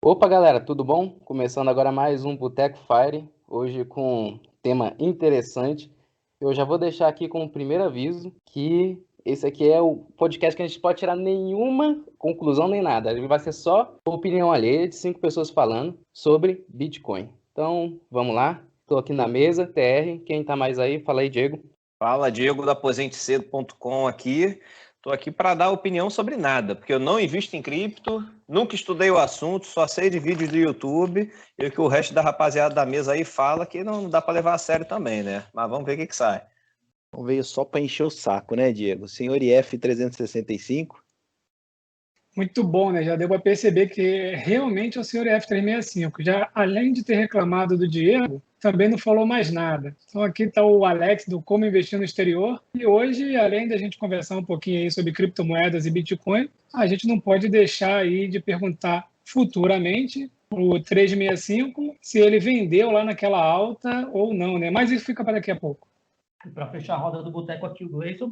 Opa, galera, tudo bom? Começando agora mais um Boteco Fire, hoje com um tema interessante. Eu já vou deixar aqui como primeiro aviso que esse aqui é o podcast que a gente pode tirar nenhuma conclusão nem nada. Ele vai ser só opinião alheia de 5 pessoas falando sobre Bitcoin. Então, vamos lá. Estou aqui na mesa, TR. Quem tá mais aí? Fala aí, Diego. Fala, Diego da aposentecedo.com aqui. Estou aqui para dar opinião sobre nada, porque eu não invisto em cripto, nunca estudei o assunto, só sei de vídeos do YouTube e o que o resto da rapaziada da mesa aí fala que não dá para levar a sério também, né? Mas vamos ver o que sai. Não veio só para encher o saco, né, Diego? Senhor IF 365. Muito bom, né? Já deu para perceber que realmente é o senhor F365. Já, além de ter reclamado do Diego, também não falou mais nada. Então, aqui está o Alex do Como Investir no Exterior. E hoje, além da gente conversar um pouquinho aí sobre criptomoedas e Bitcoin, a gente não pode deixar aí de perguntar futuramente o 365 se ele vendeu lá naquela alta ou não, né? Mas isso fica para daqui a pouco. Para fechar a roda do boteco aqui, o Gleison,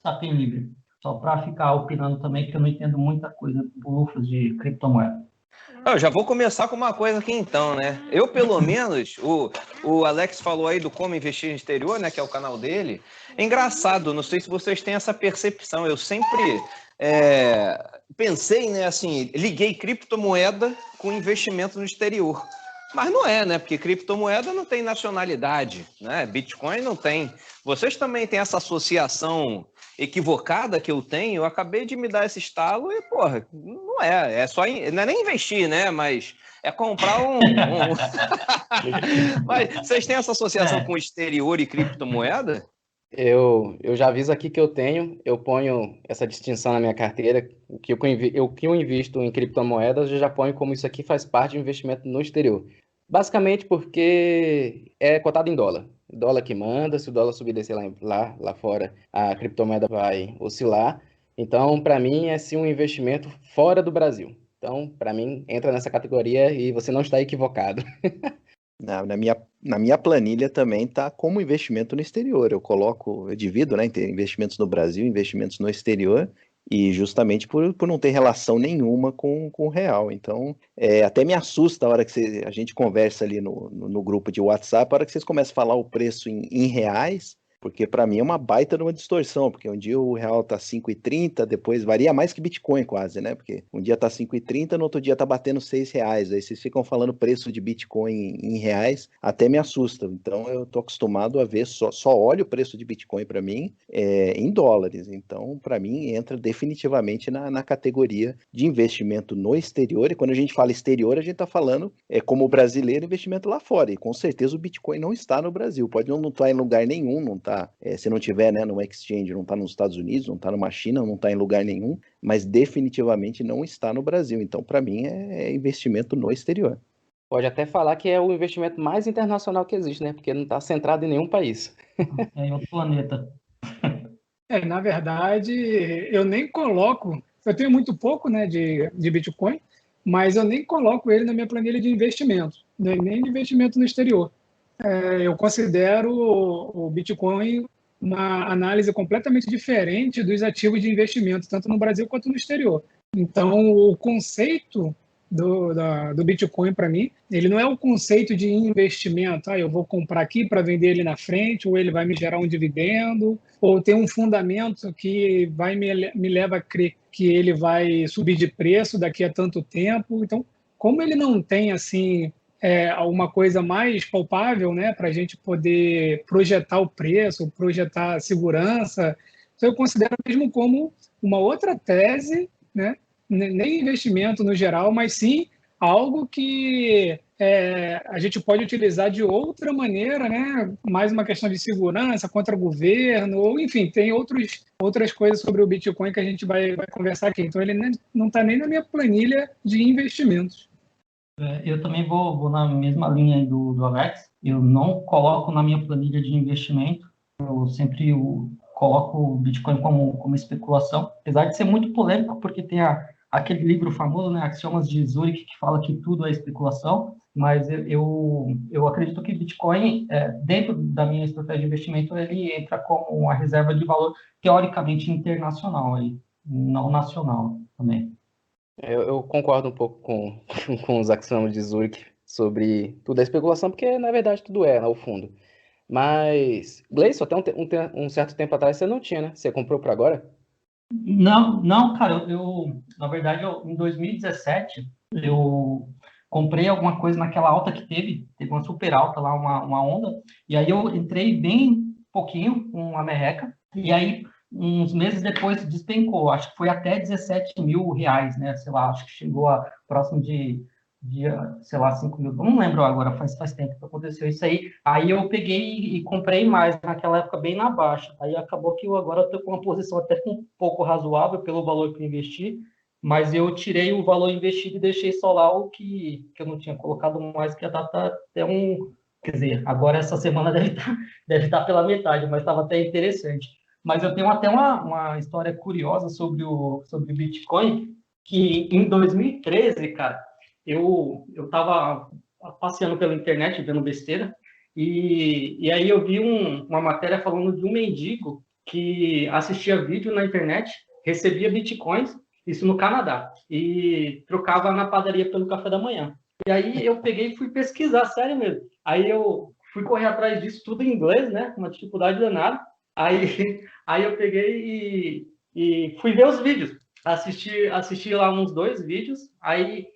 Sapinho Livre. Só para ficar opinando também, que eu não entendo muita coisa bulufas de criptomoeda. Eu já vou começar com uma coisa aqui então, né? Eu, pelo menos, o Alex falou aí do Como Investir no Exterior, né? Que é o canal dele. É engraçado, não sei se vocês têm essa percepção. Eu sempre pensei, né? Assim, liguei criptomoeda com investimento no exterior. Mas não é, né? Porque criptomoeda não tem nacionalidade, né? Bitcoin não tem. Vocês também têm essa associação equivocada que eu tenho? Eu acabei de me dar esse estalo e, porra, não é. Não é nem investir, né? Mas é comprar Mas vocês têm essa associação com o exterior e criptomoeda? Eu já aviso aqui que eu ponho essa distinção na minha carteira, o que eu invisto em criptomoedas, eu já ponho como isso aqui faz parte de investimento no exterior. Basicamente porque é cotado em dólar. O dólar que manda, se o dólar subir e descer lá fora, a criptomoeda vai oscilar. Então, para mim, é sim um investimento fora do Brasil. Então, para mim, entra nessa categoria e você não está equivocado. Na minha planilha também está como investimento no exterior. Eu divido, né, entre investimentos no Brasil e investimentos no exterior, e justamente por não ter relação nenhuma com o real. Então, até me assusta a hora que a gente conversa ali no grupo de WhatsApp, a hora que vocês começam a falar o preço em reais, porque para mim é uma baita de uma distorção, porque um dia o real tá 5,30, depois varia mais que Bitcoin quase, né? Porque um dia tá 5,30, no outro dia tá batendo R$ 6. Aí vocês ficam falando preço de Bitcoin em reais, até me assusta. Então eu tô acostumado a ver, só olho o preço de Bitcoin para mim em dólares. Então, para mim, entra definitivamente na categoria de investimento no exterior. E quando a gente fala exterior, a gente tá falando, como brasileiro, investimento lá fora. E com certeza o Bitcoin não está no Brasil. Pode não estar em lugar nenhum, não tá, se não tiver, né, no exchange, não está nos Estados Unidos, não está numa China, não está em lugar nenhum, mas definitivamente não está no Brasil. Então, para mim, é investimento no exterior. Pode até falar que é o investimento mais internacional que existe, né? Porque não está centrado em nenhum país. É em outro planeta. Na verdade, eu nem coloco, eu tenho muito pouco, né, de Bitcoin, mas eu nem coloco ele na minha planilha de investimento, né, nem de investimento no exterior. Eu considero o Bitcoin uma análise completamente diferente dos ativos de investimento, tanto no Brasil quanto no exterior. Então, o conceito do Bitcoin, para mim, ele não é o conceito de investimento. Eu vou comprar aqui para vender ele na frente, ou ele vai me gerar um dividendo, ou tem um fundamento que me leva a crer que ele vai subir de preço daqui a tanto tempo. Então, como ele não tem assim alguma coisa mais palpável, né, para a gente poder projetar o preço, projetar a segurança, então eu considero mesmo como uma outra tese, né, nem investimento no geral, mas sim algo que a gente pode utilizar de outra maneira, né? Mais uma questão de segurança contra o governo, ou enfim, tem outras coisas sobre o Bitcoin que a gente vai conversar aqui. Então, ele não está nem na minha planilha de investimentos. Eu também vou na mesma linha aí do Alex. Eu não coloco na minha planilha de investimento. Eu sempre coloco o Bitcoin como especulação, apesar de ser muito polêmico, porque tem aquele livro famoso, né, Axiomas de Zurich, que fala que tudo é especulação, mas eu acredito que Bitcoin, dentro da minha estratégia de investimento, ele entra como uma reserva de valor teoricamente internacional, aí, não nacional também. Eu concordo um pouco com, com os axiomas de Zurich sobre tudo é especulação, porque na verdade tudo é, ao fundo. Mas, Gleison, até um certo tempo atrás você não tinha, né? Você comprou para agora? Não, não, cara, na verdade, em 2017, eu comprei alguma coisa naquela alta que teve uma super alta lá, uma onda, e aí eu entrei bem pouquinho com a merreca, e aí uns meses depois despencou, acho que foi até 17 mil reais, né, sei lá, acho que chegou a próximo de sei lá, 5 mil, não lembro agora, faz tempo que aconteceu isso aí eu peguei e comprei mais, naquela época bem na baixa. Aí acabou que eu agora estou com uma posição até um pouco razoável pelo valor que eu investi, mas eu tirei o valor investido e deixei só lá o que eu não tinha colocado mais, que já está até um... Quer dizer, agora essa semana deve estar pela metade, mas estava até interessante. Mas eu tenho até uma história curiosa sobre o Bitcoin, que em 2013, cara, eu estava passeando pela internet, vendo besteira, e aí eu vi uma matéria falando de um mendigo que assistia vídeo na internet, recebia bitcoins, isso no Canadá, e trocava na padaria pelo café da manhã. E aí eu peguei e fui pesquisar, sério mesmo. Aí eu fui correr atrás disso, tudo em inglês, né? Uma dificuldade danada. Aí eu peguei e fui ver os vídeos. Assisti lá uns 2 vídeos, aí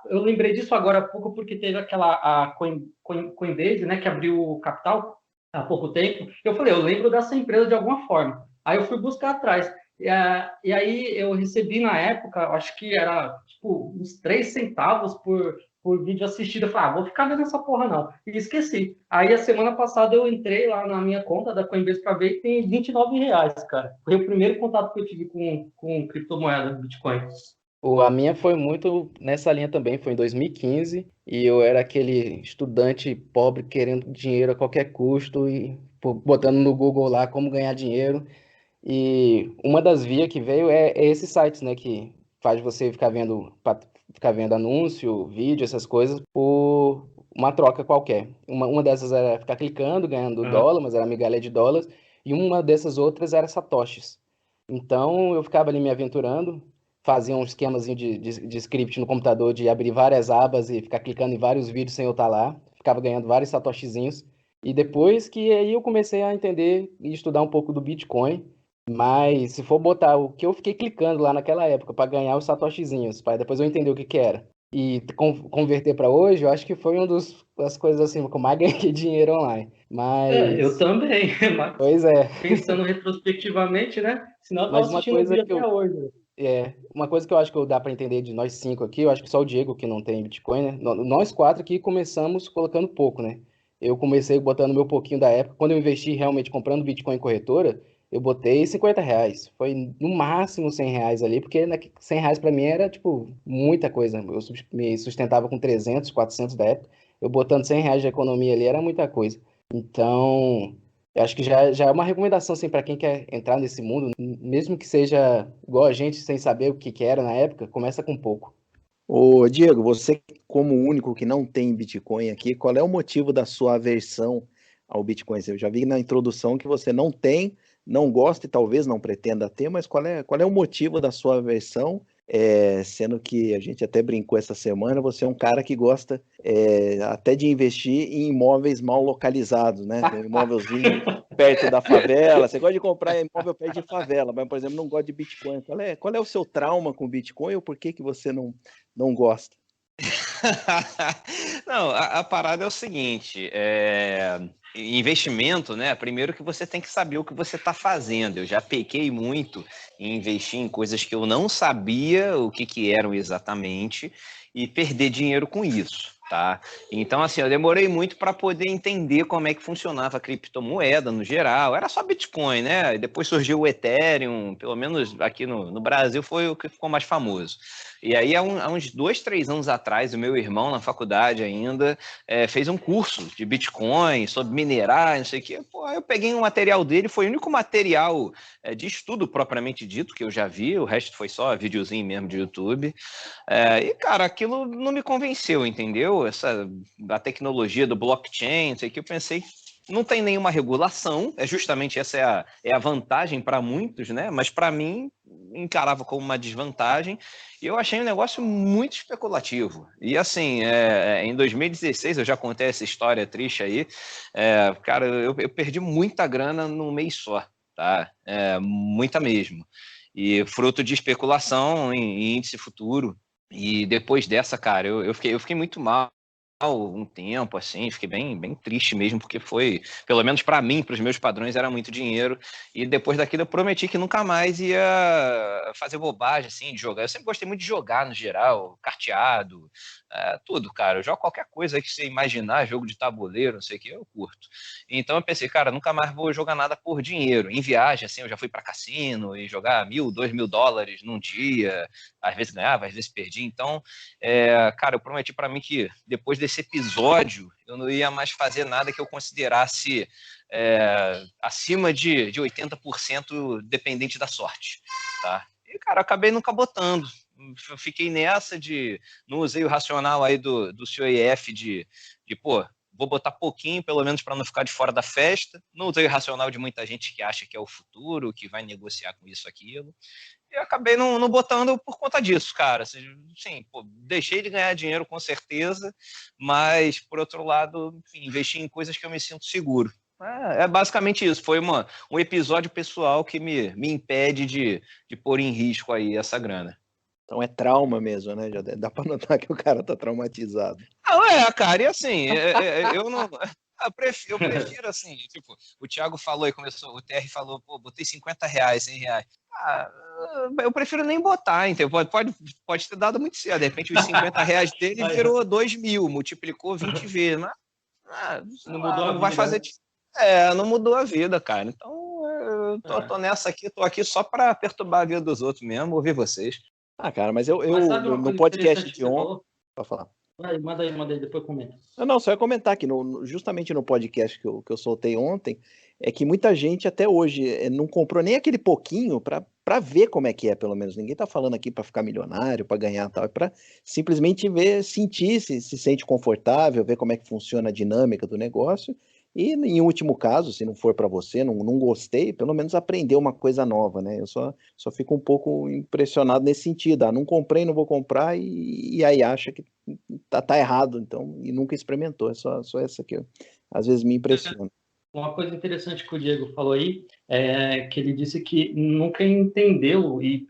eu lembrei disso agora há pouco porque teve a Coinbase, né, que abriu o capital há pouco tempo. Eu falei, eu lembro dessa empresa de alguma forma. Aí eu fui buscar atrás. E aí eu recebi na época, acho que era tipo uns 3 centavos por vídeo assistido. Eu falei, vou ficar vendo essa porra não. E esqueci. Aí a semana passada eu entrei lá na minha conta da Coinbase para ver e tem R$ 29, cara. Foi o primeiro contato que eu tive com criptomoeda, Bitcoin. A minha foi muito nessa linha também, foi em 2015, e eu era aquele estudante pobre querendo dinheiro a qualquer custo e botando no Google lá como ganhar dinheiro. E uma das vias que veio é esses sites, né, que faz você ficar vendo anúncio, vídeo, essas coisas por uma troca qualquer. Uma dessas era ficar clicando, ganhando Aham. dólar, mas era migalha de dólares, e uma dessas outras era satoshis. Então eu ficava ali me aventurando, fazia um esquemazinho de script no computador de abrir várias abas e ficar clicando em vários vídeos sem eu estar lá, ficava ganhando vários satoshizinhos. E depois que aí eu comecei a entender e estudar um pouco do Bitcoin, mas se for botar o que eu fiquei clicando lá naquela época para ganhar os satoshizinhos, para depois eu entender o que que era e converter para hoje, eu acho que foi uma das coisas assim que eu mais ganhei dinheiro online. Eu Mas, também, mas pois é. pensando retrospectivamente, né? Senão eu tava Mas uma assistindo o coisa vídeo que até eu hoje. uma coisa que eu acho que dá para entender de nós cinco aqui, eu acho que só o Diego que não tem Bitcoin, né? Nós quatro aqui começamos colocando pouco, né? Eu comecei botando meu pouquinho da época. Quando eu investi realmente comprando Bitcoin em corretora, eu botei R$ 50. Foi no máximo R$ 100 ali, porque R$ 100 para mim era, tipo, muita coisa. Eu me sustentava com 300, 400 da época. Eu botando R$ 100 de economia ali era muita coisa. Então, eu acho que já é uma recomendação, assim, para quem quer entrar nesse mundo, mesmo que seja igual a gente, sem saber o que que era na época, começa com pouco. Ô, Diego, você como o único que não tem Bitcoin aqui, qual é o motivo da sua aversão ao Bitcoin? Eu já vi na introdução que você não tem, não gosta e talvez não pretenda ter, mas qual é o motivo da sua aversão? Sendo que a gente até brincou essa semana, você é um cara que gosta até de investir em imóveis mal localizados, né? Tem um imóvelzinho perto da favela, você gosta de comprar imóvel perto de favela, mas, por exemplo, não gosta de Bitcoin. Qual é o seu trauma com Bitcoin ou por que que você não gosta? Não, a parada é o seguinte, investimento, né? Primeiro que você tem que saber o que você está fazendo. Eu já pequei muito em investir em coisas que eu não sabia o que eram exatamente e perder dinheiro com isso, tá? Então, assim, eu demorei muito para poder entender como é que funcionava a criptomoeda no geral. Era só Bitcoin, né? E depois surgiu o Ethereum, pelo menos aqui no Brasil foi o que ficou mais famoso. E aí, há uns 2, 3 anos atrás, o meu irmão, na faculdade ainda, fez um curso de Bitcoin, sobre minerar, não sei o quê. Pô, aí eu peguei um material dele, foi o único material de estudo propriamente dito que eu já vi, o resto foi só videozinho mesmo de YouTube. E, cara, aquilo não me convenceu, entendeu? A tecnologia do blockchain, não sei o que, eu pensei, não tem nenhuma regulação, justamente essa é a vantagem para muitos, né? Mas para mim encarava como uma desvantagem, e eu achei um negócio muito especulativo. E assim, em 2016, eu já contei essa história triste aí, cara, eu perdi muita grana num mês só, tá? Muita mesmo. E fruto de especulação em índice futuro. E depois dessa, cara, eu fiquei muito mal um tempo, assim, fiquei bem triste mesmo, porque foi, pelo menos para mim, para os meus padrões, era muito dinheiro, e depois daquilo eu prometi que nunca mais ia fazer bobagem, assim, de jogar. Eu sempre gostei muito de jogar, no geral, carteado, tudo, cara, eu jogo qualquer coisa aí que você imaginar, jogo de tabuleiro, não sei o que, eu curto. Então eu pensei, cara, nunca mais vou jogar nada por dinheiro. Em viagem, assim, eu já fui para cassino e jogar $1.000, $2.000 num dia, às vezes ganhava, às vezes perdia, então cara, eu prometi para mim que depois desse episódio eu não ia mais fazer nada que eu considerasse acima de 80% dependente da sorte, tá? E, cara, eu acabei nunca botando. Fiquei nessa não usei o racional aí do COIF pô, vou botar pouquinho, pelo menos para não ficar de fora da festa. Não usei o racional de muita gente que acha que é o futuro, que vai negociar com isso, aquilo. Eu acabei não botando por conta disso, cara. Sim, pô, deixei de ganhar dinheiro com certeza, mas, por outro lado, enfim, investi em coisas que eu me sinto seguro. É basicamente isso. Foi um episódio pessoal que me impede de pôr em risco aí essa grana. Então é trauma mesmo, né? Já dá para notar que o cara tá traumatizado. Não, cara, e assim, eu não... Eu prefiro, assim, tipo, o Thiago falou e começou, o TR falou, pô, botei R$50, R$100. Eu prefiro nem botar, entendeu? Pode ter dado muito certo. De repente, os R$50 dele virou 2.000, multiplicou 20 vezes. Mas Não mudou a não vida, vai fazer. Não mudou a vida, cara. Então, eu tô nessa aqui, tô aqui só para perturbar a vida dos outros mesmo, ouvir vocês. Cara, mas eu sabe uma no coisa podcast interessante que de você ontem. falou? Pode falar. Manda aí, depois comenta. Não, só ia comentar que justamente no podcast que eu soltei ontem, é que muita gente até hoje não comprou nem aquele pouquinho para ver como é que é, pelo menos. Ninguém tá falando aqui para ficar milionário, para ganhar tal, é para simplesmente ver, sentir se sente confortável, ver como é que funciona a dinâmica do negócio. E em último caso, se não for para você, não gostei, pelo menos aprender uma coisa nova, né? Eu só fico um pouco impressionado nesse sentido. Não comprei, não vou comprar, e aí acha que tá errado, então, e nunca experimentou. É só essa que às vezes me impressiona. Uma coisa interessante que o Diego falou aí é que ele disse que nunca entendeu e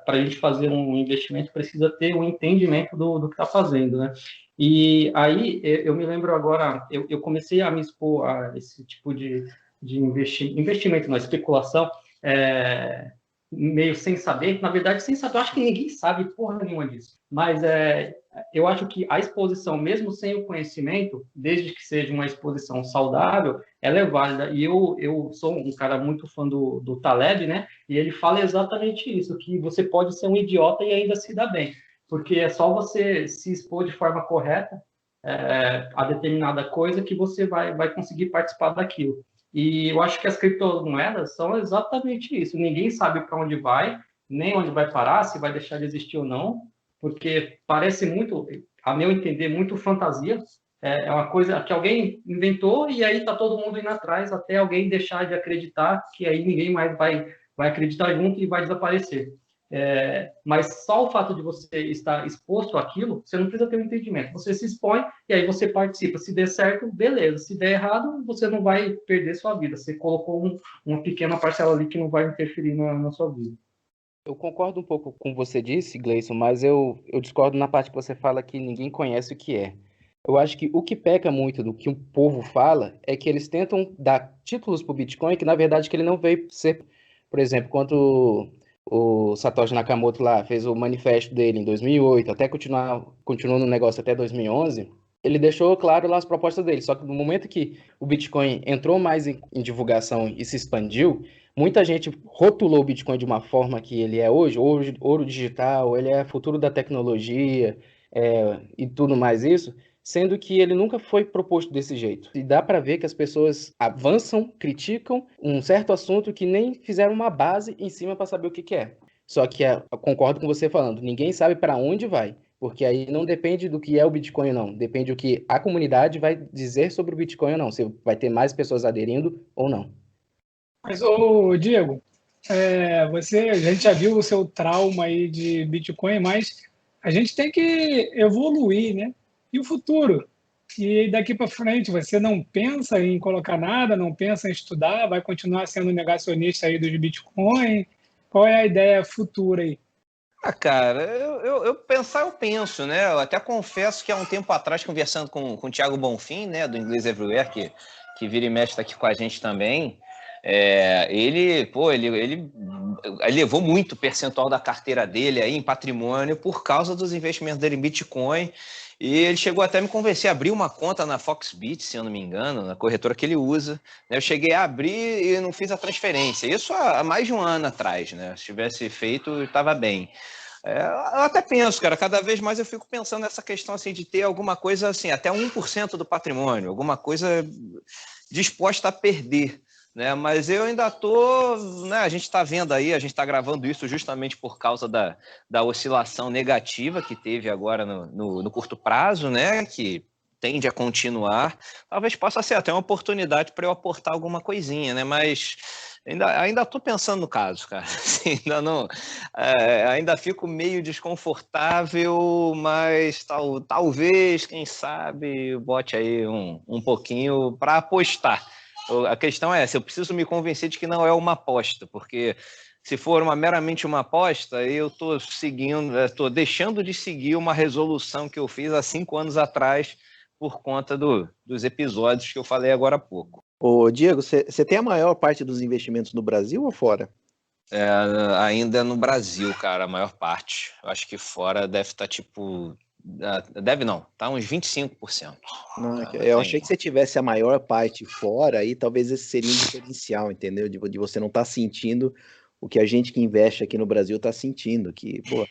para a gente fazer um investimento precisa ter um entendimento do que está fazendo, né? E aí eu me lembro agora, eu comecei a me expor a esse tipo de investimento na especulação, meio sem saber, na verdade sem saber, eu acho que ninguém sabe porra nenhuma disso, mas eu acho que a exposição, mesmo sem o conhecimento, desde que seja uma exposição saudável, ela é válida. E eu sou um cara muito fã do Taleb, né? E ele fala exatamente isso, que você pode ser um idiota e ainda se dar bem, porque é só você se expor de forma correta a determinada coisa que você vai conseguir participar daquilo. E eu acho que as criptomoedas são exatamente isso. Ninguém sabe para onde vai, nem onde vai parar, se vai deixar de existir ou não, porque parece muito, a meu entender, muito fantasia. É uma coisa que alguém inventou e aí está todo mundo indo atrás até alguém deixar de acreditar, que aí ninguém mais vai acreditar junto e vai desaparecer. Mas só o fato de você estar exposto àquilo, você não precisa ter um entendimento. Você se expõe e aí você participa. Se der certo, beleza. Se der errado, você não vai perder sua vida. Você colocou uma pequena parcela ali que não vai interferir na sua vida. Eu concordo um pouco com o que você disse, Gleison, mas eu discordo na parte que você fala que ninguém conhece o que é. Eu acho que o que peca muito do que o povo fala é que eles tentam dar títulos para o Bitcoin que, na verdade, que ele não veio ser. Por exemplo, quando o Satoshi Nakamoto lá fez o manifesto dele em 2008, até continuou no negócio até 2011, ele deixou claro lá as propostas dele. Só que no momento que o Bitcoin entrou mais em divulgação e se expandiu, muita gente rotulou o Bitcoin de uma forma que ele é hoje, ouro digital, ele é futuro da tecnologia e tudo mais isso, sendo que ele nunca foi proposto desse jeito. E dá para ver que as pessoas avançam, criticam um certo assunto que nem fizeram uma base em cima para saber o que é. Só que eu concordo com você falando, ninguém sabe para onde vai, porque aí não depende do que é o Bitcoin ou não, depende do que a comunidade vai dizer sobre o Bitcoin ou não, se vai ter mais pessoas aderindo ou não. Mas, ô, Diego, a gente já viu o seu trauma aí de Bitcoin, mas a gente tem que evoluir, né? E o futuro? E daqui para frente, você não pensa em colocar nada, não pensa em estudar, vai continuar sendo negacionista aí dos Bitcoin? Qual é a ideia futura aí? Cara, eu pensar, eu penso, né? Eu até confesso que há um tempo atrás, conversando com o Thiago Bonfim, né, do Inglês Everywhere, que vira e mexe está aqui com a gente também, ele levou muito percentual da carteira dele aí em patrimônio por causa dos investimentos dele em Bitcoin. E ele chegou até a me convencer a abrir uma conta na Foxbit, se eu não me engano, na corretora que ele usa. Eu cheguei a abrir e não fiz a transferência. Isso há mais de um ano atrás, né? Se tivesse feito, estava bem. Eu até penso, cara, cada vez mais eu fico pensando nessa questão assim, de ter alguma coisa assim, até 1% do patrimônio, alguma coisa disposta a perder. Né? Mas eu ainda estou, né? A gente está vendo aí, a gente está gravando isso justamente por causa da oscilação negativa que teve agora no curto prazo, né? Que tende a continuar. Talvez possa ser até uma oportunidade para eu aportar alguma coisinha, né? Mas ainda estou pensando no caso, cara. Assim, ainda não, ainda fico meio desconfortável, mas talvez, quem sabe, bote aí um pouquinho para apostar. A questão é essa, eu preciso me convencer de que não é uma aposta, porque se for meramente uma aposta, eu estou deixando de seguir uma resolução que eu fiz há 5 anos atrás por conta dos episódios que eu falei agora há pouco. Ô, Diego, você tem a maior parte dos investimentos no Brasil ou fora? Ainda no Brasil, cara, a maior parte. Eu acho que fora deve estar tipo... Deve não, tá uns 25%. Não, eu achei que você tivesse a maior parte fora, aí talvez esse seria um diferencial, entendeu? De você não estar sentindo o que a gente que investe aqui no Brasil está sentindo, que, pô,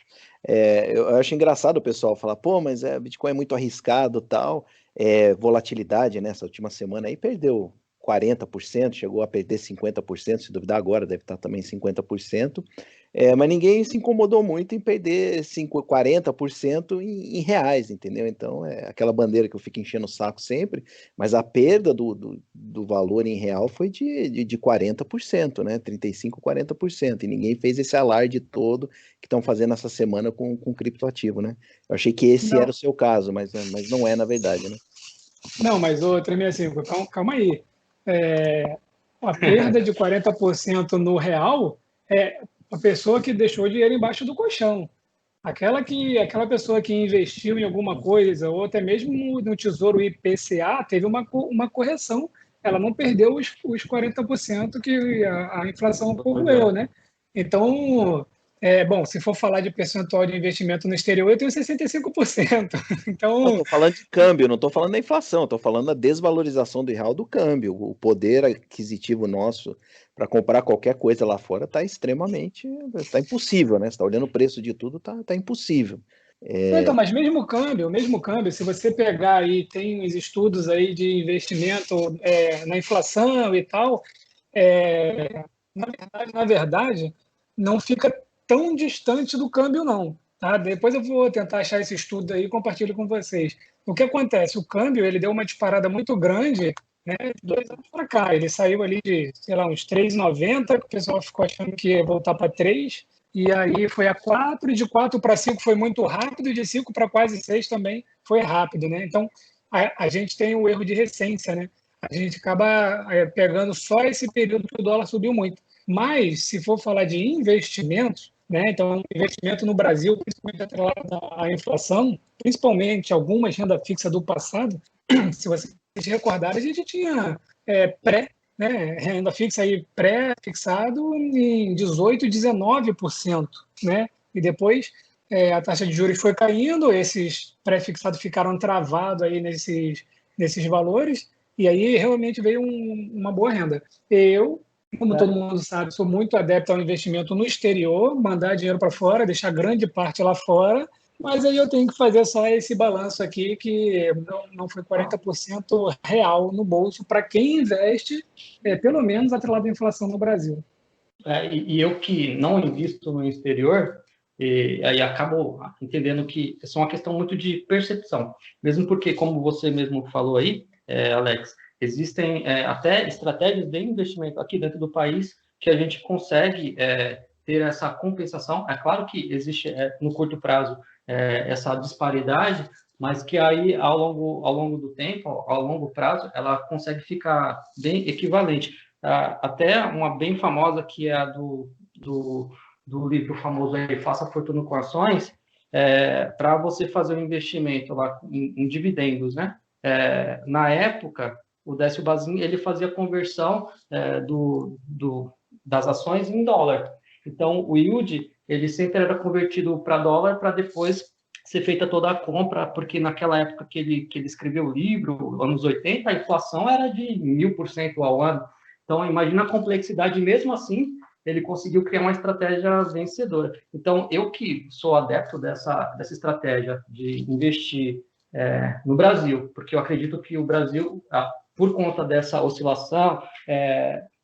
eu acho engraçado o pessoal falar, pô, mas Bitcoin é muito arriscado, tal, volatilidade, né? Essa última semana aí perdeu 40%, chegou a perder 50%, se duvidar agora deve estar também 50%, mas ninguém se incomodou muito em perder 40% em reais, entendeu? Então, é aquela bandeira que eu fico enchendo o saco sempre, mas a perda do valor em real foi de 40%, né? 35%, 40%, e ninguém fez esse alarde todo que estão fazendo essa semana com criptoativo, né? Eu achei que esse era o seu caso, mas não é na verdade, né? Não, mas ô, Tremia, assim, calma aí. A perda de 40% no real é a pessoa que deixou o dinheiro embaixo do colchão. Aquela pessoa que investiu em alguma coisa, ou até mesmo no Tesouro IPCA, teve uma correção. Ela não perdeu os 40% que a inflação ocorreu, né? Então, bom, se for falar de percentual de investimento no exterior, eu tenho 65%. Não, Então, estou falando de câmbio, não estou falando da inflação, estou falando da desvalorização do real do câmbio. O poder aquisitivo nosso para comprar qualquer coisa lá fora está está impossível, né? Você está olhando o preço de tudo, tá impossível. então, mas mesmo câmbio, se você pegar aí, tem uns estudos aí de investimento na inflação e tal, na verdade, não fica tão distante do câmbio, não. Tá? Depois eu vou tentar achar esse estudo aí e compartilho com vocês. O que acontece? O câmbio ele deu uma disparada muito grande, né, de 2 anos para cá. Ele saiu ali de, sei lá, uns 3,90, que o pessoal ficou achando que ia voltar para 3, e aí foi a 4, e de 4 para 5 foi muito rápido, e de 5 para quase 6 também foi rápido. Né? Então, a gente tem o erro de recência, né? A gente acaba pegando só esse período que o dólar subiu muito. Mas, se for falar de investimentos, né, então, investimento no Brasil, principalmente atrelado à inflação, principalmente algumas renda fixa do passado, se vocês se recordarem, a gente tinha renda fixa aí pré-fixado em 18%, 19%, né? E depois a taxa de juros foi caindo, esses pré-fixados ficaram travados aí nesses valores, e aí realmente veio uma boa renda. Eu, como todo mundo sabe, sou muito adepto ao investimento no exterior, mandar dinheiro para fora, deixar grande parte lá fora, mas aí eu tenho que fazer só esse balanço aqui, que não foi 40% real no bolso para quem investe, pelo menos atrelado à inflação no Brasil. E eu que não invisto no exterior, aí acabo entendendo que é só uma questão muito de percepção. Mesmo porque, como você mesmo falou aí, Alex, existem até estratégias de investimento aqui dentro do país que a gente consegue ter essa compensação. É claro que existe no curto prazo essa disparidade, mas que aí ao longo do tempo, ao longo prazo, ela consegue ficar bem equivalente. Até uma bem famosa que é a do livro famoso aí, Faça Fortuna com Ações, para você fazer um investimento lá em dividendos, né? Na época, o Décio Bazin, ele fazia conversão das ações em dólar. Então, o yield, ele sempre era convertido para dólar para depois ser feita toda a compra, porque naquela época que ele escreveu o livro, anos 80, a inflação era de 1000% ao ano. Então, imagina a complexidade, mesmo assim, ele conseguiu criar uma estratégia vencedora. Então, eu que sou adepto dessa estratégia de investir no Brasil, porque eu acredito que o Brasil, por conta dessa oscilação,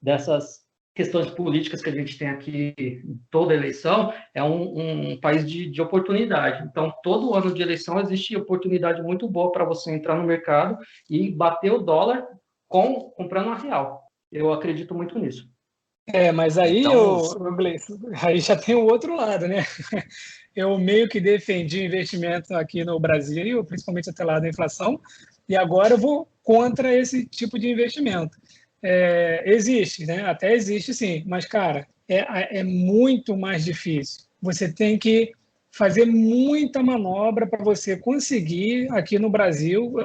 dessas questões políticas que a gente tem aqui em toda eleição, é um país de oportunidade. Então, todo ano de eleição existe oportunidade muito boa para você entrar no mercado e bater o dólar comprando a real. Eu acredito muito nisso. Mas aí, Então, Gleison, aí já tem o outro lado, né? Eu meio que defendi investimento aqui no Brasil, principalmente até lá da inflação, e agora eu vou contra esse tipo de investimento. Existe, né? Até existe sim, mas, cara, é muito mais difícil. Você tem que fazer muita manobra para você conseguir, aqui no Brasil,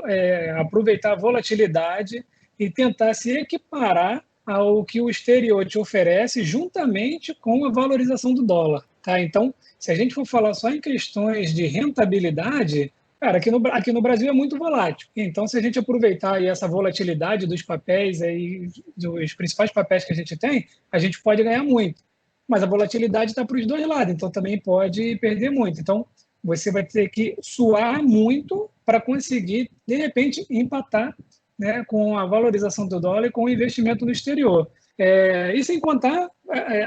aproveitar a volatilidade e tentar se equiparar ao que o exterior te oferece, juntamente com a valorização do dólar. Tá? Então, se a gente for falar só em questões de rentabilidade, cara, aqui no Brasil é muito volátil. Então, se a gente aproveitar aí essa volatilidade dos papéis, aí, dos principais papéis que a gente pode ganhar muito. Mas a volatilidade está para os dois lados, então também pode perder muito. Então, você vai ter que suar muito para conseguir, de repente, empatar, né, com a valorização do dólar e com o investimento no exterior. E sem contar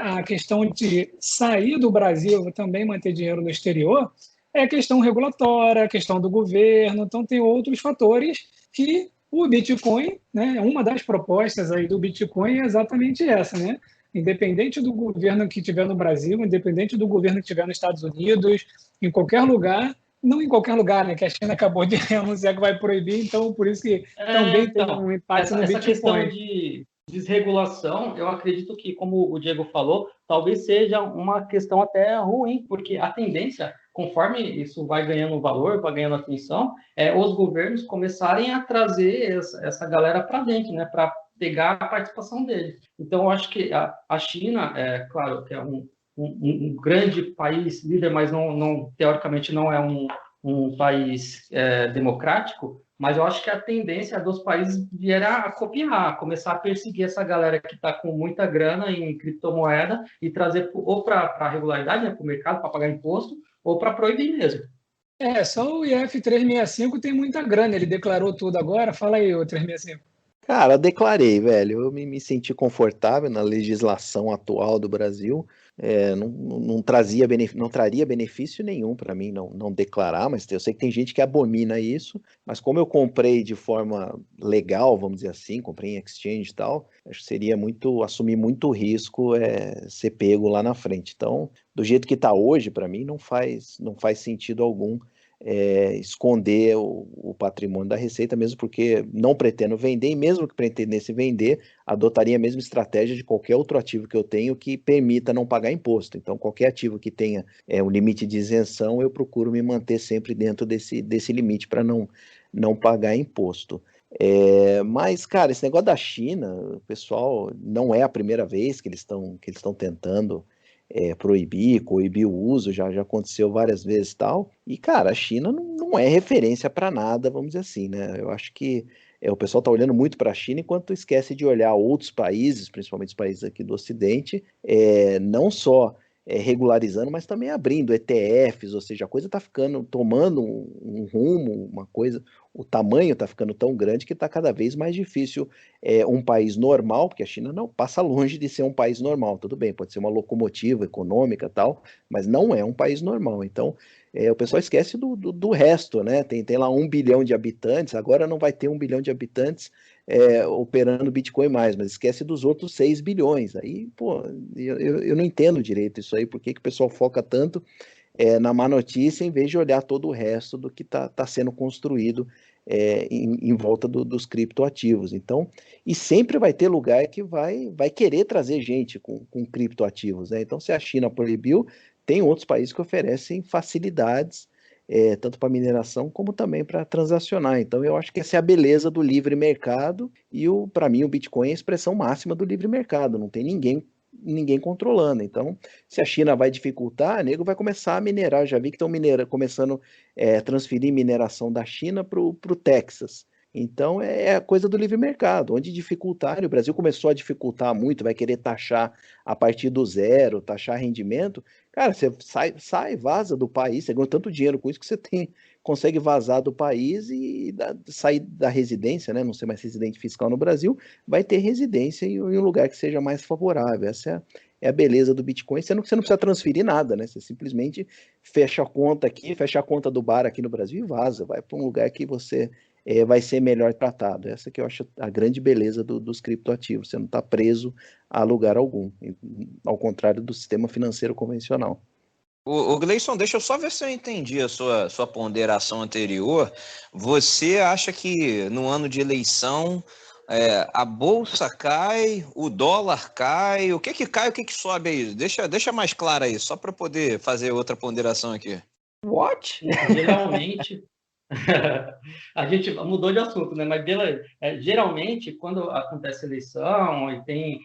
a questão de sair do Brasil e também manter dinheiro no exterior, é a questão regulatória, a questão do governo, então tem outros fatores que o Bitcoin, né, uma das propostas aí do Bitcoin é exatamente essa, né? Independente do governo que tiver no Brasil, independente do governo que tiver nos Estados Unidos, em qualquer lugar, não em qualquer lugar, né? Que a China acabou de anunciar que vai proibir, então por isso que também tem Então, um impacto no essa questão Bitcoin. de desregulação, eu acredito que, como o Diego falou, talvez seja uma questão até ruim, porque a tendência, conforme isso vai ganhando valor, vai ganhando atenção, os governos começarem a trazer essa galera para dentro, né? Para pegar a participação deles. Então, eu acho que a China, claro, que é um grande país líder, mas teoricamente não é um país democrático, mas eu acho que a tendência dos países vier a copiar, começar a perseguir essa galera que está com muita grana em criptomoeda e trazer ou para a regularidade, né, para o mercado, para pagar imposto, ou para proibir mesmo. Só o IF 365 tem muita grana, ele declarou tudo agora. Fala aí, o 365. Cara, declarei, velho. Eu me senti confortável na legislação atual do Brasil. Não traria benefício nenhum para mim não declarar, mas eu sei que tem gente que abomina isso. Mas como eu comprei de forma legal, vamos dizer assim, comprei em exchange e tal, acho que seria assumir muito risco ser pego lá na frente. Então, do jeito que está hoje, para mim, não faz sentido algum esconder o patrimônio da Receita, mesmo porque não pretendo vender, e mesmo que pretendesse vender, adotaria a mesma estratégia de qualquer outro ativo que eu tenho que permita não pagar imposto. Então, qualquer ativo que tenha um limite de isenção, eu procuro me manter sempre dentro desse limite para não pagar imposto. Mas, cara, esse negócio da China, o pessoal, não é a primeira vez que eles estão tentando coibir o uso, já aconteceu várias vezes e tal. E, cara, a China não é referência para nada, vamos dizer assim, né? Eu acho que o pessoal está olhando muito para a China enquanto esquece de olhar outros países, principalmente os países aqui do Ocidente, não só regularizando, mas também abrindo ETFs, ou seja, a coisa está tomando um rumo, uma coisa, o tamanho está ficando tão grande que está cada vez mais difícil um país normal, porque a China não passa longe de ser um país normal, tudo bem, pode ser uma locomotiva econômica e tal, mas não é um país normal. Então, o pessoal esquece do resto, né? Tem lá 1 bilhão de habitantes, agora não vai ter 1 bilhão de habitantes operando Bitcoin mais, mas esquece dos outros 6 bilhões. Aí, pô, eu não entendo direito isso aí, por que que o pessoal foca tanto na má notícia, em vez de olhar todo o resto do que está sendo construído em volta dos criptoativos. Então, e sempre vai ter lugar que vai querer trazer gente com criptoativos, né? Então, se a China proibiu, tem outros países que oferecem facilidades, tanto para mineração como também para transacionar. Então, eu acho que essa é a beleza do livre mercado e, para mim, o Bitcoin é a expressão máxima do livre mercado. Não tem ninguém controlando. Então, se a China vai dificultar, o nego vai começar a minerar. Eu já vi que estão começando a transferir mineração da China para o Texas. Então, é a coisa do livre mercado, onde dificultar, o Brasil começou a dificultar muito, vai querer taxar a partir do zero, taxar rendimento. Cara, você sai, vaza do país, você ganha tanto dinheiro com isso que você consegue vazar do país e sair da residência, né? Não ser mais residente fiscal no Brasil, vai ter residência em um lugar que seja mais favorável. Essa é a beleza do Bitcoin, sendo que você não precisa transferir nada, né? Você simplesmente fecha a conta aqui, fecha a conta do bar aqui no Brasil e vaza, vai para um lugar que você vai ser melhor tratado. Essa que eu acho a grande beleza dos criptoativos. Você não está preso a lugar algum, ao contrário do sistema financeiro convencional. O Gleison, deixa eu só ver se eu entendi a sua ponderação anterior. Você acha que no ano de eleição a bolsa cai, o dólar cai, o que cai, o que sobe aí? Deixa mais claro aí, só para poder fazer outra ponderação aqui. What? Geralmente, a gente mudou de assunto, né? Mas geralmente, quando acontece eleição e tem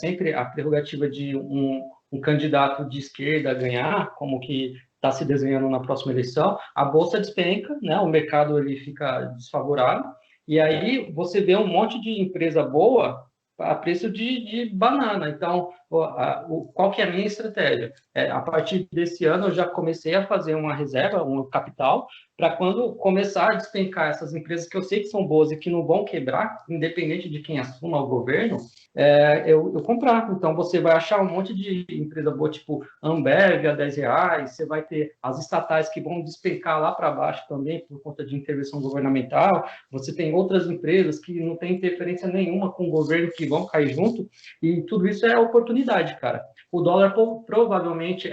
sempre a prerrogativa de um candidato de esquerda ganhar, como que está se desenhando na próxima eleição, a bolsa despenca, né? O mercado ele fica desfavorável, e aí você vê um monte de empresa boa a preço de banana. Então, qual que é a minha estratégia? A partir desse ano, eu já comecei a fazer uma reserva, um capital, para quando começar a despencar essas empresas que eu sei que são boas e que não vão quebrar, independente de quem assuma o governo, eu comprar. Então, você vai achar um monte de empresa boa, tipo Ambev a R$10, você vai ter as estatais que vão despencar lá para baixo também, por conta de intervenção governamental, você tem outras empresas que não têm interferência nenhuma com o governo, que vão cair junto, e tudo isso é oportunidade, cara. O dólar provavelmente,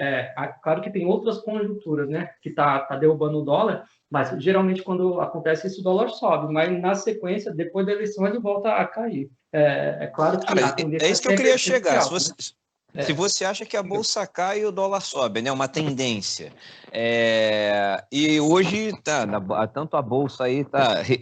claro que tem outras conjunturas, né, que tá derrubando o dólar, mas geralmente quando acontece isso, o dólar sobe, mas na sequência, depois da eleição, ele volta a cair. Claro que Cara, a tendência é isso que eu queria chegar. alta, Se você acha que a bolsa cai e o dólar sobe, né? Uma tendência. E hoje tanto a bolsa aí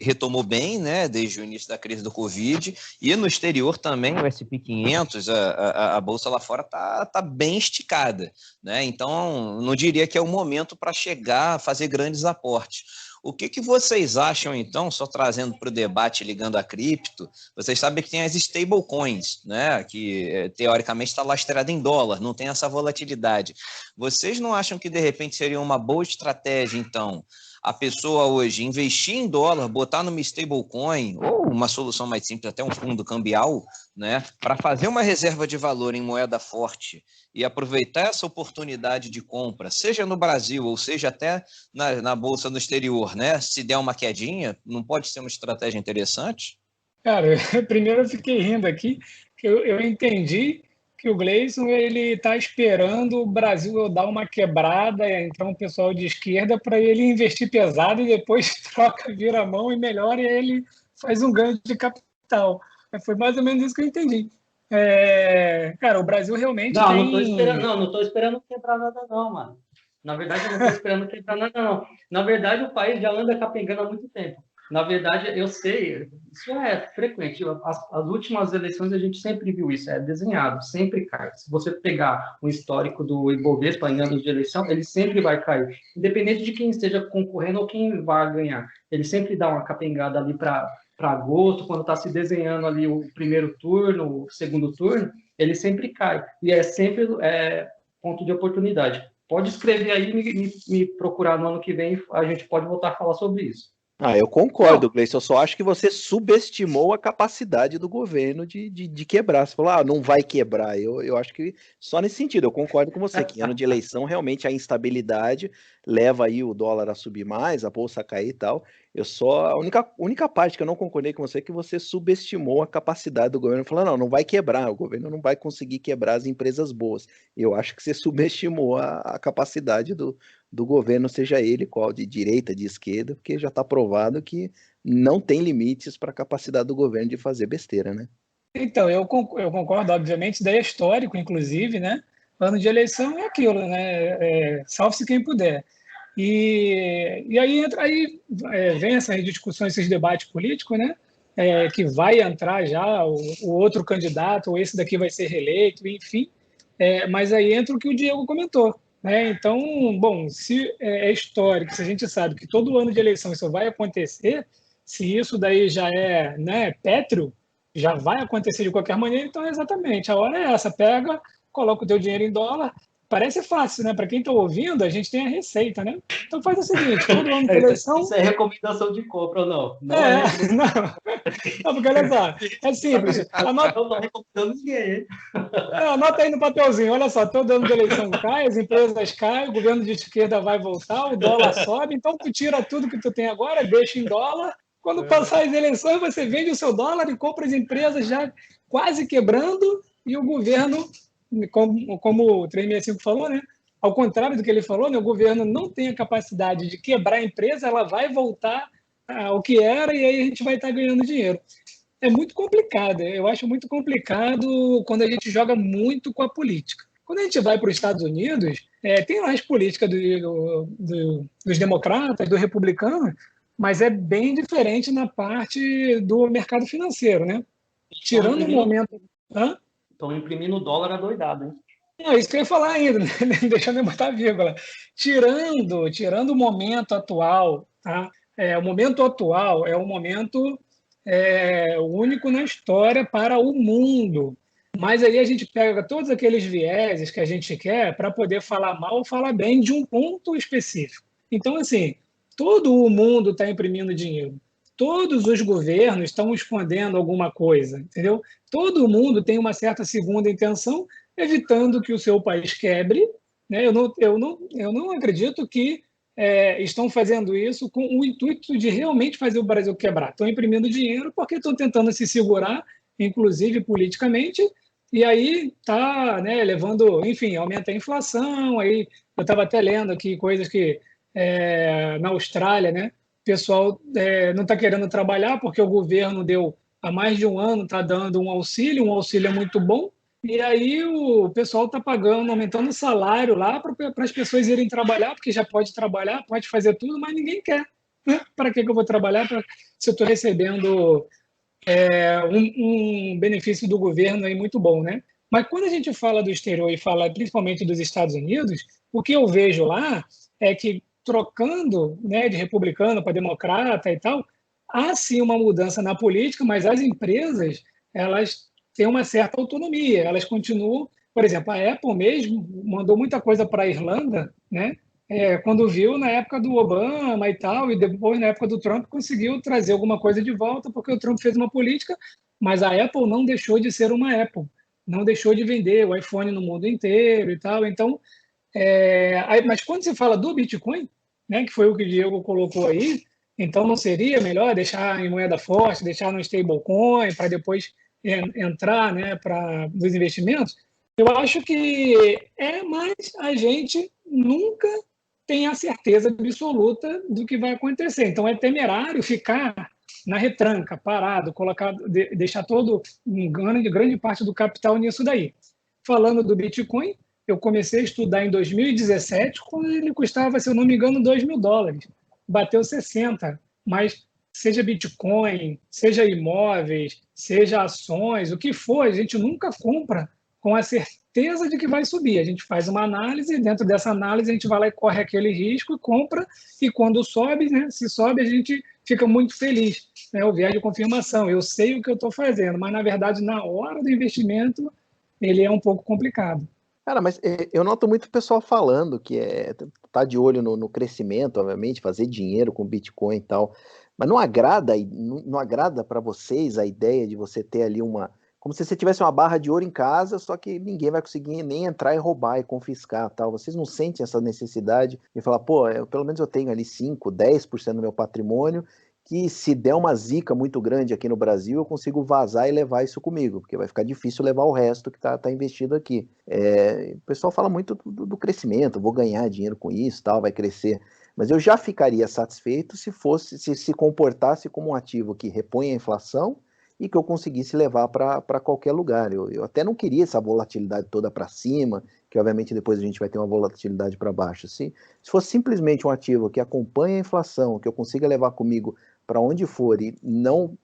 retomou bem, né? Desde o início da crise do Covid, e no exterior também, o S&P 500, a bolsa lá fora tá bem esticada, né? Então, não diria que é o momento para chegar a fazer grandes aportes. O que vocês acham, então, só trazendo para o debate, ligando a cripto, vocês sabem que tem as stablecoins, né, que teoricamente está lastreada em dólar, não tem essa volatilidade. Vocês não acham que, de repente, seria uma boa estratégia, então, a pessoa hoje investir em dólar, botar numa stablecoin, ou uma solução mais simples, até um fundo cambial, né, para fazer uma reserva de valor em moeda forte e aproveitar essa oportunidade de compra, seja no Brasil ou seja até na bolsa no exterior, né? Se der uma quedinha, não pode ser uma estratégia interessante? Cara, primeiro eu fiquei rindo aqui, que eu entendi que o Gleison ele está esperando o Brasil dar uma quebrada, entrar um pessoal de esquerda para ele investir pesado e depois troca, vira a mão e melhora e ele faz um ganho de capital. Foi mais ou menos isso que eu entendi. Cara, o Brasil realmente Não, tem... não estou esperando quebrar nada, não, mano. Na verdade, eu não estou esperando quebrar nada, não. Na verdade, o país já anda capengando há muito tempo. Na verdade, eu sei, isso é frequente. As últimas eleições a gente sempre viu isso, é desenhado, sempre cai. Se você pegar o histórico do Ibovespa em anos de eleição, ele sempre vai cair. Independente de quem esteja concorrendo ou quem vai ganhar. Ele sempre dá uma capengada ali para agosto, quando está se desenhando ali o primeiro turno, o segundo turno, ele sempre cai. E é sempre ponto de oportunidade. Pode escrever aí e me procurar no ano que vem, a gente pode voltar a falar sobre isso. Eu concordo, Gleison. Eu só acho que você subestimou a capacidade do governo de quebrar. Você falou, não vai quebrar. Eu acho que só nesse sentido, eu concordo com você, que ano de eleição, realmente a instabilidade leva aí o dólar a subir mais, a bolsa a cair e tal. A única parte que eu não concordei com você é que você subestimou a capacidade do governo. Falando, não vai quebrar, o governo não vai conseguir quebrar as empresas boas. Eu acho que você subestimou a capacidade do governo, seja ele qual, de direita, de esquerda, porque já está provado que não tem limites para a capacidade do governo de fazer besteira, né? Então, eu concordo, obviamente, isso daí é histórico, inclusive, né? Ano de eleição é aquilo, né? Salve-se quem puder. E aí vem essas discussões, esses debates políticos, né? Que vai entrar já o outro candidato, ou esse daqui vai ser reeleito, enfim. Mas aí entra o que o Diego comentou, né? Então, bom, se é histórico, se a gente sabe que todo ano de eleição isso vai acontecer, se isso daí já é, né, pétreo, já vai acontecer de qualquer maneira, então exatamente, a hora é essa, pega, coloca o teu dinheiro em dólar, parece fácil, né? Para quem está ouvindo, a gente tem a receita, né? Então faz o seguinte, todo ano de eleição... Isso é recomendação de compra ou não? Não não, porque olha só, é simples, anota... Eu não recomendando ninguém, hein? Anota aí no papelzinho, olha só, todo ano de eleição cai, as empresas caem, o governo de esquerda vai voltar, o dólar sobe, então tu tira tudo que tu tem agora, deixa em dólar, quando passar as eleições você vende o seu dólar e compra as empresas já quase quebrando e o governo, como o 365 falou, né? Ao contrário do que ele falou, né, o governo não tem a capacidade de quebrar a empresa, ela vai voltar ao que era e aí a gente vai estar ganhando dinheiro. É muito complicado. Eu acho muito complicado quando a gente joga muito com a política. Quando a gente vai para os Estados Unidos, tem lá as políticas dos democratas, do republicano, mas é bem diferente na parte do mercado financeiro, né? Tirando o momento... Estão imprimindo dólar adoidado, hein? É isso que eu ia falar ainda, né? Deixando eu botar a vírgula. Tirando o momento atual, tá? O momento atual é um momento único na história para o mundo. Mas aí a gente pega todos aqueles vieses que a gente quer para poder falar mal ou falar bem de um ponto específico. Então, assim, todo o mundo está imprimindo dinheiro. Todos os governos estão escondendo alguma coisa, entendeu? Todo mundo tem uma certa segunda intenção, evitando que o seu país quebre. Né? Eu não acredito que estão fazendo isso com o intuito de realmente fazer o Brasil quebrar. Estão imprimindo dinheiro porque estão tentando se segurar, inclusive politicamente, e aí está, né, levando, enfim, aumenta a inflação. Aí eu estava até lendo aqui coisas que na Austrália, né, o pessoal não está querendo trabalhar porque o governo deu há mais de um ano, está dando um auxílio é muito bom, e aí o pessoal está pagando, aumentando o salário lá para as pessoas irem trabalhar, porque já pode trabalhar, pode fazer tudo, mas ninguém quer. Né? Para que eu vou trabalhar se eu estou recebendo um benefício do governo aí muito bom, né? Mas quando a gente fala do exterior e fala principalmente dos Estados Unidos, o que eu vejo lá é que trocando, né, de republicano para democrata e tal, há sim uma mudança na política, mas as empresas, elas têm uma certa autonomia, elas continuam, por exemplo, a Apple mesmo mandou muita coisa para a Irlanda, né? Quando viu na época do Obama e tal, e depois na época do Trump conseguiu trazer alguma coisa de volta, porque o Trump fez uma política, mas a Apple não deixou de ser uma Apple, não deixou de vender o iPhone no mundo inteiro e tal. Então, mas quando se fala do Bitcoin, né, que foi o que o Diego colocou aí, então não seria melhor deixar em moeda forte, deixar no stablecoin para depois entrar, né, para os investimentos? Eu acho que mas a gente nunca tem a certeza absoluta do que vai acontecer. Então é temerário ficar na retranca, parado, deixar grande parte do capital nisso daí. Falando do Bitcoin, eu comecei a estudar em 2017, quando ele custava, se eu não me engano, $2.000. Bateu 60, mas seja Bitcoin, seja imóveis, seja ações, o que for, a gente nunca compra com a certeza de que vai subir. A gente faz uma análise, e dentro dessa análise a gente vai lá e corre aquele risco e compra, e quando sobe, né, se sobe, a gente fica muito feliz. Né, o viés de confirmação, eu sei o que eu estou fazendo, mas na verdade, na hora do investimento, ele é um pouco complicado. Cara, mas eu noto muito o pessoal falando que tá de olho no crescimento, obviamente, fazer dinheiro com Bitcoin e tal, mas não agrada para vocês a ideia de você ter ali como se você tivesse uma barra de ouro em casa, só que ninguém vai conseguir nem entrar e roubar e confiscar, tal. Vocês não sentem essa necessidade de falar, pô, pelo menos eu tenho ali 5, 10% do meu patrimônio, que se der uma zica muito grande aqui no Brasil, eu consigo vazar e levar isso comigo, porque vai ficar difícil levar o resto que tá investido aqui. O pessoal fala muito do crescimento, vou ganhar dinheiro com isso, tal, vai crescer. Mas eu já ficaria satisfeito se comportasse como um ativo que repõe a inflação e que eu conseguisse levar para qualquer lugar. Eu até não queria essa volatilidade toda para cima, que obviamente depois a gente vai ter uma volatilidade para baixo. Se fosse simplesmente um ativo que acompanha a inflação, que eu consiga levar comigo para onde for e não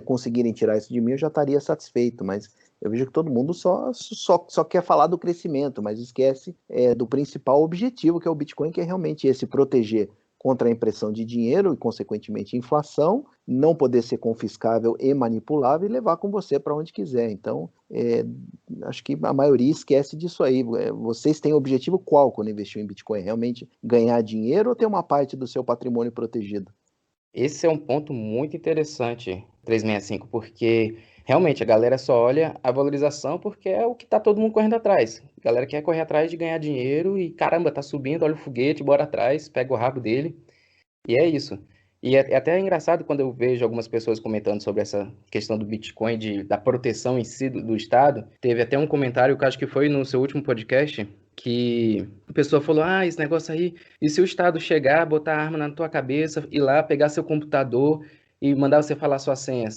conseguirem tirar isso de mim, eu já estaria satisfeito, mas eu vejo que todo mundo só quer falar do crescimento, mas esquece do principal objetivo, que é o Bitcoin, que é realmente esse, proteger contra a impressão de dinheiro e, consequentemente, inflação, não poder ser confiscável e manipulável e levar com você para onde quiser. Então, acho que a maioria esquece disso aí. Vocês têm objetivo qual quando investiu em Bitcoin? Realmente ganhar dinheiro ou ter uma parte do seu patrimônio protegido? Esse é um ponto muito interessante, 365, porque realmente a galera só olha a valorização porque é o que tá todo mundo correndo atrás. A galera quer correr atrás de ganhar dinheiro e caramba, tá subindo, olha o foguete, bora atrás, pega o rabo dele. E é isso. E é até engraçado quando eu vejo algumas pessoas comentando sobre essa questão do Bitcoin, da proteção em si do Estado. Teve até um comentário que eu acho que foi no seu último podcast, que a pessoa falou, esse negócio aí, e se o Estado chegar, botar a arma na tua cabeça, ir lá, pegar seu computador e mandar você falar sua senha,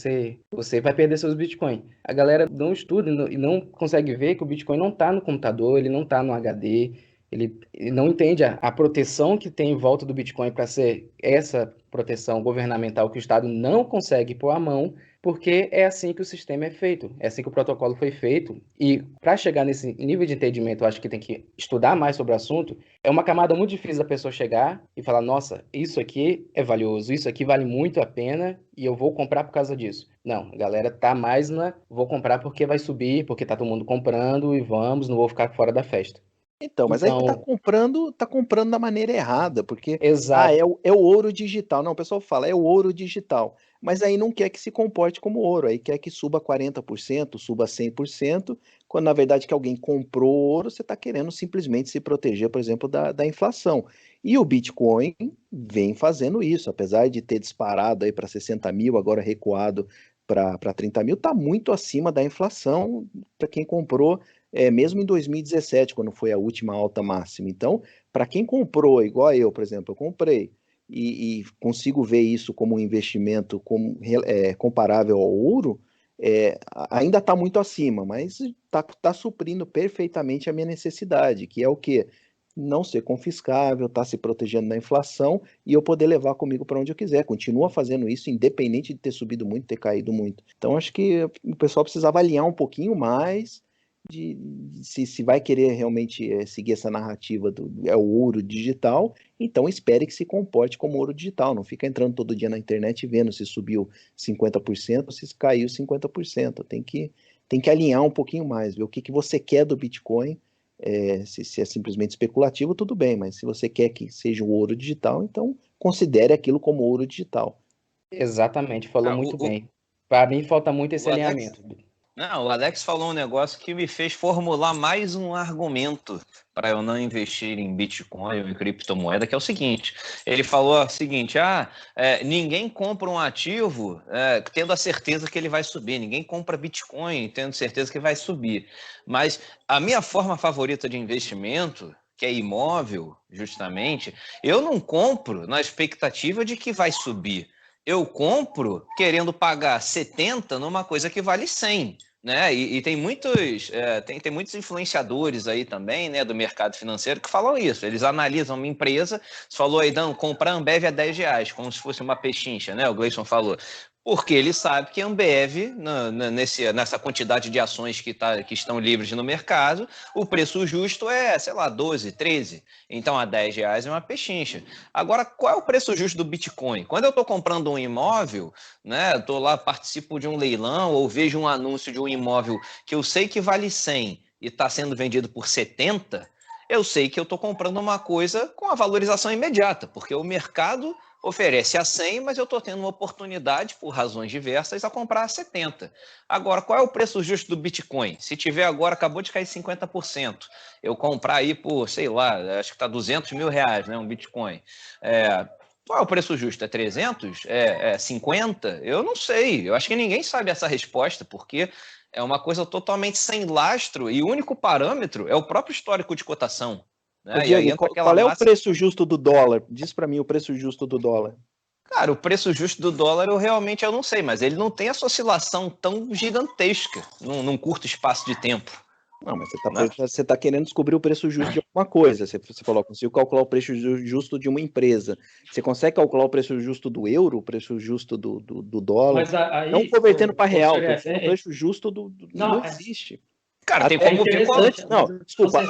você vai perder seus Bitcoin. A galera não estuda e não consegue ver que o Bitcoin não está no computador, ele não está no HD, ele não entende a proteção que tem em volta do Bitcoin para ser essa proteção governamental que o Estado não consegue pôr a mão, porque é assim que o sistema é feito, é assim que o protocolo foi feito. E para chegar nesse nível de entendimento, eu acho que tem que estudar mais sobre o assunto. É uma camada muito difícil da pessoa chegar e falar: nossa, isso aqui é valioso, isso aqui vale muito a pena e eu vou comprar por causa disso. Não, a galera tá mais vou comprar porque vai subir, porque tá todo mundo comprando e vamos, não vou ficar fora da festa. Então, mas aí Então, tá comprando da maneira errada, porque exato. é o ouro digital. Não, o pessoal fala, é o ouro digital. Mas aí não quer que se comporte como ouro, aí quer que suba 40%, suba 100%, quando na verdade que alguém comprou ouro, você está querendo simplesmente se proteger, por exemplo, da inflação. E o Bitcoin vem fazendo isso, apesar de ter disparado aí para 60 mil, agora recuado para 30 mil, está muito acima da inflação para quem comprou mesmo em 2017, quando foi a última alta máxima. Então, para quem comprou, igual eu, por exemplo, eu comprei e consigo ver isso como um investimento comparável ao ouro, ainda está muito acima, mas está suprindo perfeitamente a minha necessidade, que é o quê? Não ser confiscável, tá se protegendo da inflação e eu poder levar comigo para onde eu quiser. Continua fazendo isso, independente de ter subido muito, ter caído muito. Então, acho que o pessoal precisa avaliar um pouquinho mais se vai querer realmente seguir essa narrativa é o ouro digital, então espere que se comporte como ouro digital. Não fica entrando todo dia na internet e vendo se subiu 50%, se caiu 50%. Tem que alinhar um pouquinho mais, ver o que você quer do Bitcoin. Se é simplesmente especulativo, tudo bem, mas se você quer que seja o ouro digital, então considere aquilo como ouro digital. Exatamente, falou Ah, muito bem. Para mim, falta muito esse o Alex, alinhamento. não, o Alex falou um negócio que me fez formular mais um argumento para eu não investir em Bitcoin ou em criptomoeda, que é o seguinte: ele falou o seguinte, ninguém compra um ativo tendo a certeza que ele vai subir, ninguém compra Bitcoin tendo certeza que vai subir, mas a minha forma favorita de investimento, que é imóvel, justamente, eu não compro na expectativa de que vai subir. Eu compro querendo pagar 70 numa coisa que vale 100, né? E tem muitos influenciadores aí também, né, do mercado financeiro que falam isso. Eles analisam uma empresa, você falou aí, comprar Ambev a R$10, como se fosse uma pechincha, né? O Gleison falou. Porque ele sabe que a Ambev, nessa quantidade de ações que estão livres no mercado, o preço justo é, sei lá, 12, 13. Então, a R$10 é uma pechincha. Agora, qual é o preço justo do Bitcoin? Quando eu estou comprando um imóvel, né, estou lá, participo de um leilão ou vejo um anúncio de um imóvel que eu sei que vale 100 e está sendo vendido por 70, eu sei que eu estou comprando uma coisa com a valorização imediata, porque o mercado oferece a 100, mas eu estou tendo uma oportunidade, por razões diversas, a comprar a 70. Agora, qual é o preço justo do Bitcoin? Se tiver agora, acabou de cair 50%, eu comprar aí por, sei lá, acho que está R$200 mil, né, um Bitcoin. Qual é o preço justo? É 300? É 50? Eu não sei. Eu acho que ninguém sabe essa resposta, porque é uma coisa totalmente sem lastro e o único parâmetro é o próprio histórico de cotação. Né? Ô, E aí Diego, entra qual é o máxima... preço justo do dólar? Diz para mim o preço justo do dólar. Cara, o preço justo do dólar eu realmente não sei, mas ele não tem essa oscilação tão gigantesca num curto espaço de tempo. Não, mas você tá querendo descobrir o preço justo de alguma coisa. Você falou, consigo calcular o preço justo de uma empresa. Você consegue calcular o preço justo do euro, o preço justo do dólar? Mas aí, não convertendo para real, o preço justo não existe. Cara, tem como vincular.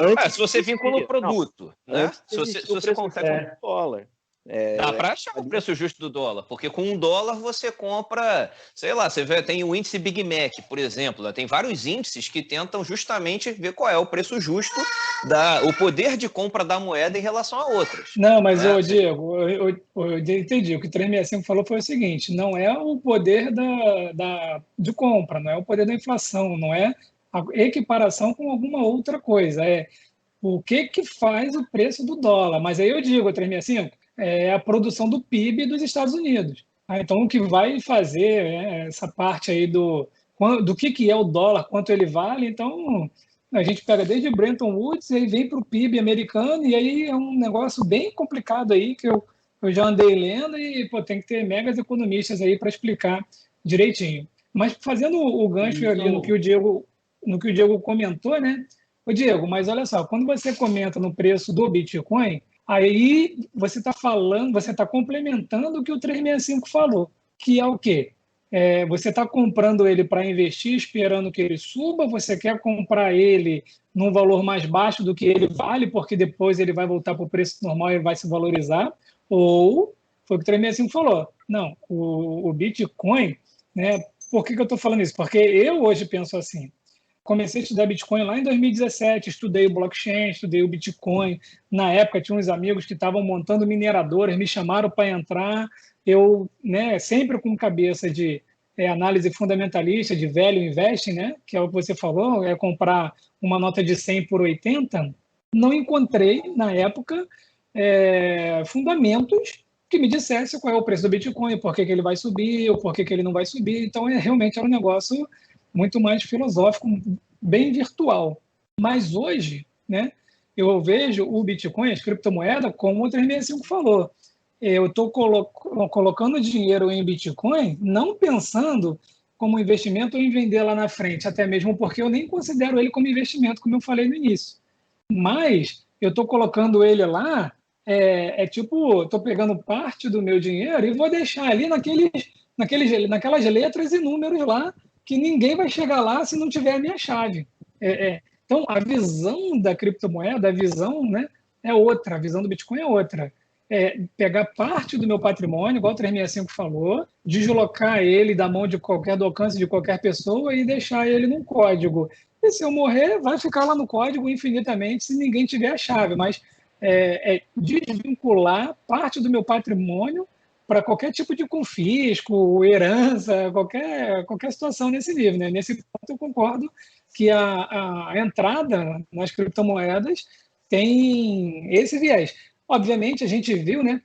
Antes se você vincula o produto, né? Se você consegue o dólar. Dá para achar o preço justo do dólar, porque com $1 você compra, sei lá, tem o índice Big Mac, por exemplo, né? Tem vários índices que tentam justamente ver qual é o preço justo, o poder de compra da moeda em relação a outras. Não, mas, né? Diego, eu entendi. O que o 365 falou foi o seguinte: não é o poder de compra, não é o poder da inflação, não é a equiparação com alguma outra coisa, é o que faz o preço do dólar. Mas aí eu digo, 365, é a produção do PIB dos Estados Unidos. Então, o que vai fazer essa parte aí do que é o dólar, quanto ele vale, então a gente pega desde Bretton Woods e aí vem para o PIB americano, e aí é um negócio bem complicado aí que eu já andei lendo e tem que ter megas economistas aí para explicar direitinho. Mas fazendo o gancho ali no que o Diego comentou, né? Ô Diego, mas olha só, quando você comenta no preço do Bitcoin, aí você está falando, você está complementando o que o 365 falou, que é o quê? Você está comprando ele para investir, esperando que ele suba, você quer comprar ele num valor mais baixo do que ele vale, porque depois ele vai voltar para o preço normal e vai se valorizar, ou, foi o que o 365 falou, não, o Bitcoin, né? Por que eu estou falando isso? Porque eu hoje penso assim, comecei a estudar Bitcoin lá em 2017, estudei o blockchain, estudei o Bitcoin. Na época, tinha uns amigos que estavam montando mineradoras, me chamaram para entrar. Eu, né, sempre com cabeça de análise fundamentalista, de value investing, né, que é o que você falou, é comprar uma nota de 100 por 80, não encontrei, na época, fundamentos que me dissesse qual é o preço do Bitcoin, por que ele vai subir, ou por que ele não vai subir. Então, realmente era um negócio muito mais filosófico, bem virtual. Mas hoje, né, eu vejo o Bitcoin, as criptomoedas, como o 365 falou. Eu estou colocando dinheiro em Bitcoin, não pensando como investimento ou em vender lá na frente, até mesmo porque eu nem considero ele como investimento, como eu falei no início. Mas eu estou colocando ele lá, tipo, estou pegando parte do meu dinheiro e vou deixar ali naquelas letras e números lá, que ninguém vai chegar lá se não tiver a minha chave. Então, a visão da criptomoeda, a visão, né, é outra, a visão do Bitcoin é outra. Pegar parte do meu patrimônio, igual o 365 falou, deslocar ele da mão do alcance de qualquer pessoa e deixar ele num código. E se eu morrer, vai ficar lá no código infinitamente se ninguém tiver a chave. Mas desvincular parte do meu patrimônio para qualquer tipo de confisco, herança, qualquer situação nesse nível. Né? Nesse ponto, eu concordo que a entrada nas criptomoedas tem esse viés. Obviamente, a gente viu, né?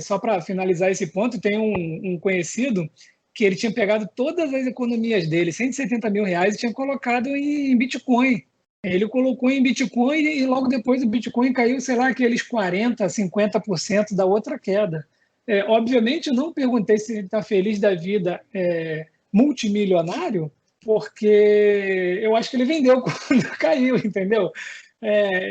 Só para finalizar esse ponto, tem um conhecido que ele tinha pegado todas as economias dele, R$170 mil, e tinha colocado em Bitcoin. Ele colocou em Bitcoin e logo depois o Bitcoin caiu, sei lá, aqueles 40%, 50% da outra queda. Obviamente, eu não perguntei se ele está feliz da vida multimilionário, porque eu acho que ele vendeu quando caiu, entendeu?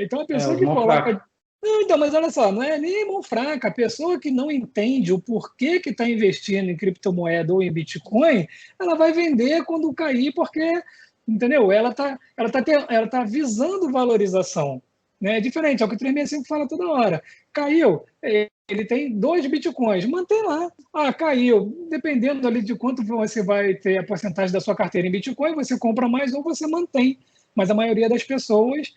Então, a pessoa que coloca... Então, mas olha só, não é nem mão fraca. A pessoa que não entende o porquê que está investindo em criptomoeda ou em Bitcoin, ela vai vender quando cair, porque, entendeu? Ela tá visando valorização. Né? É diferente, é o que o 365 fala toda hora. Caiu, ele tem 2 Bitcoins, mantém lá. Caiu. Dependendo ali de quanto você vai ter a porcentagem da sua carteira em Bitcoin, você compra mais ou você mantém. mas a maioria das pessoas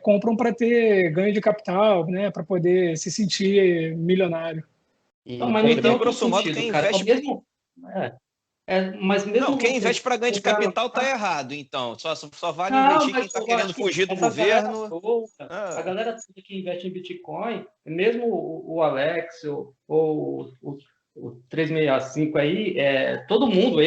compram para ter ganho de capital, né, para poder se sentir milionário. Não, mas não tem Então, outro grosso modo, sentido, quem cara. investe. Mesmo, mas mesmo Não, quem você investe para ganho de comprar- capital tá errado, então. Só vale Não, investir mas quem está eu querendo acho que fugir do essa galera governo. toda, a Ah, galera toda que investe em Bitcoin, mesmo o Alex ou o 365 aí, todo mundo,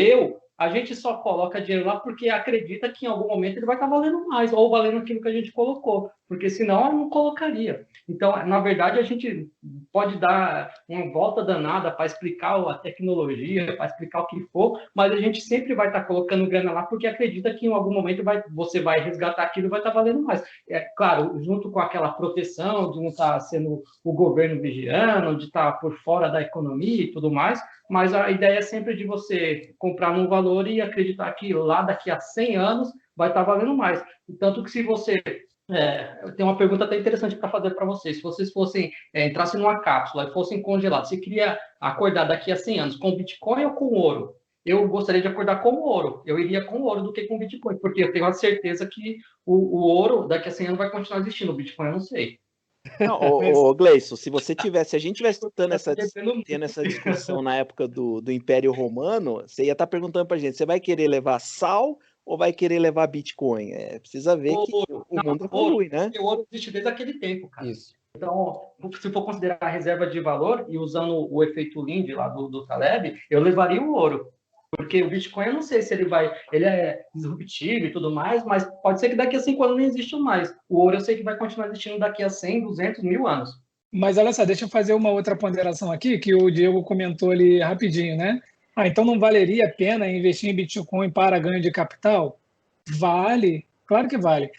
a gente só coloca dinheiro lá porque acredita que em algum momento ele vai estar valendo mais, ou valendo aquilo que a gente colocou, porque senão eu não colocaria. Então, na verdade, a gente pode dar uma volta danada para explicar a tecnologia, para explicar o que for, mas a gente sempre vai estar colocando grana lá porque acredita que em algum momento você vai resgatar aquilo e vai estar valendo mais. Claro, junto com aquela proteção de não estar sendo o governo vigiando, de estar por fora da economia e tudo mais, mas a ideia é sempre de você comprar num valor e acreditar que lá daqui a 100 anos vai estar valendo mais. Tanto que se você... eu tenho uma pergunta até interessante para fazer para vocês. Se vocês fossem, entrassem numa cápsula e fossem congelados, você queria acordar daqui a 100 anos com Bitcoin ou com ouro? Eu gostaria de acordar com ouro. Eu iria com ouro do que com Bitcoin, porque eu tenho a certeza que o ouro daqui a 100 anos vai continuar existindo. O Bitcoin eu não sei. Não, Gleison, se a gente tivesse tendo essa discussão na época do Império Romano, você ia estar perguntando pra gente, você vai querer levar sal ou vai querer levar Bitcoin? Precisa ver que o mundo evolui, né? Porque o ouro existe desde aquele tempo, cara. Isso. Então, se for considerar a reserva de valor e usando o efeito Linde lá do Taleb, eu levaria o ouro. Porque o Bitcoin, eu não sei se ele é disruptivo e tudo mais, mas pode ser que daqui a 5 anos não exista mais. O ouro eu sei que vai continuar existindo daqui a 100, 200, 1000 anos. Mas olha só, deixa eu fazer uma outra ponderação aqui, que o Diego comentou ali rapidinho, né? Então não valeria a pena investir em Bitcoin para ganho de capital? Vale, claro que vale.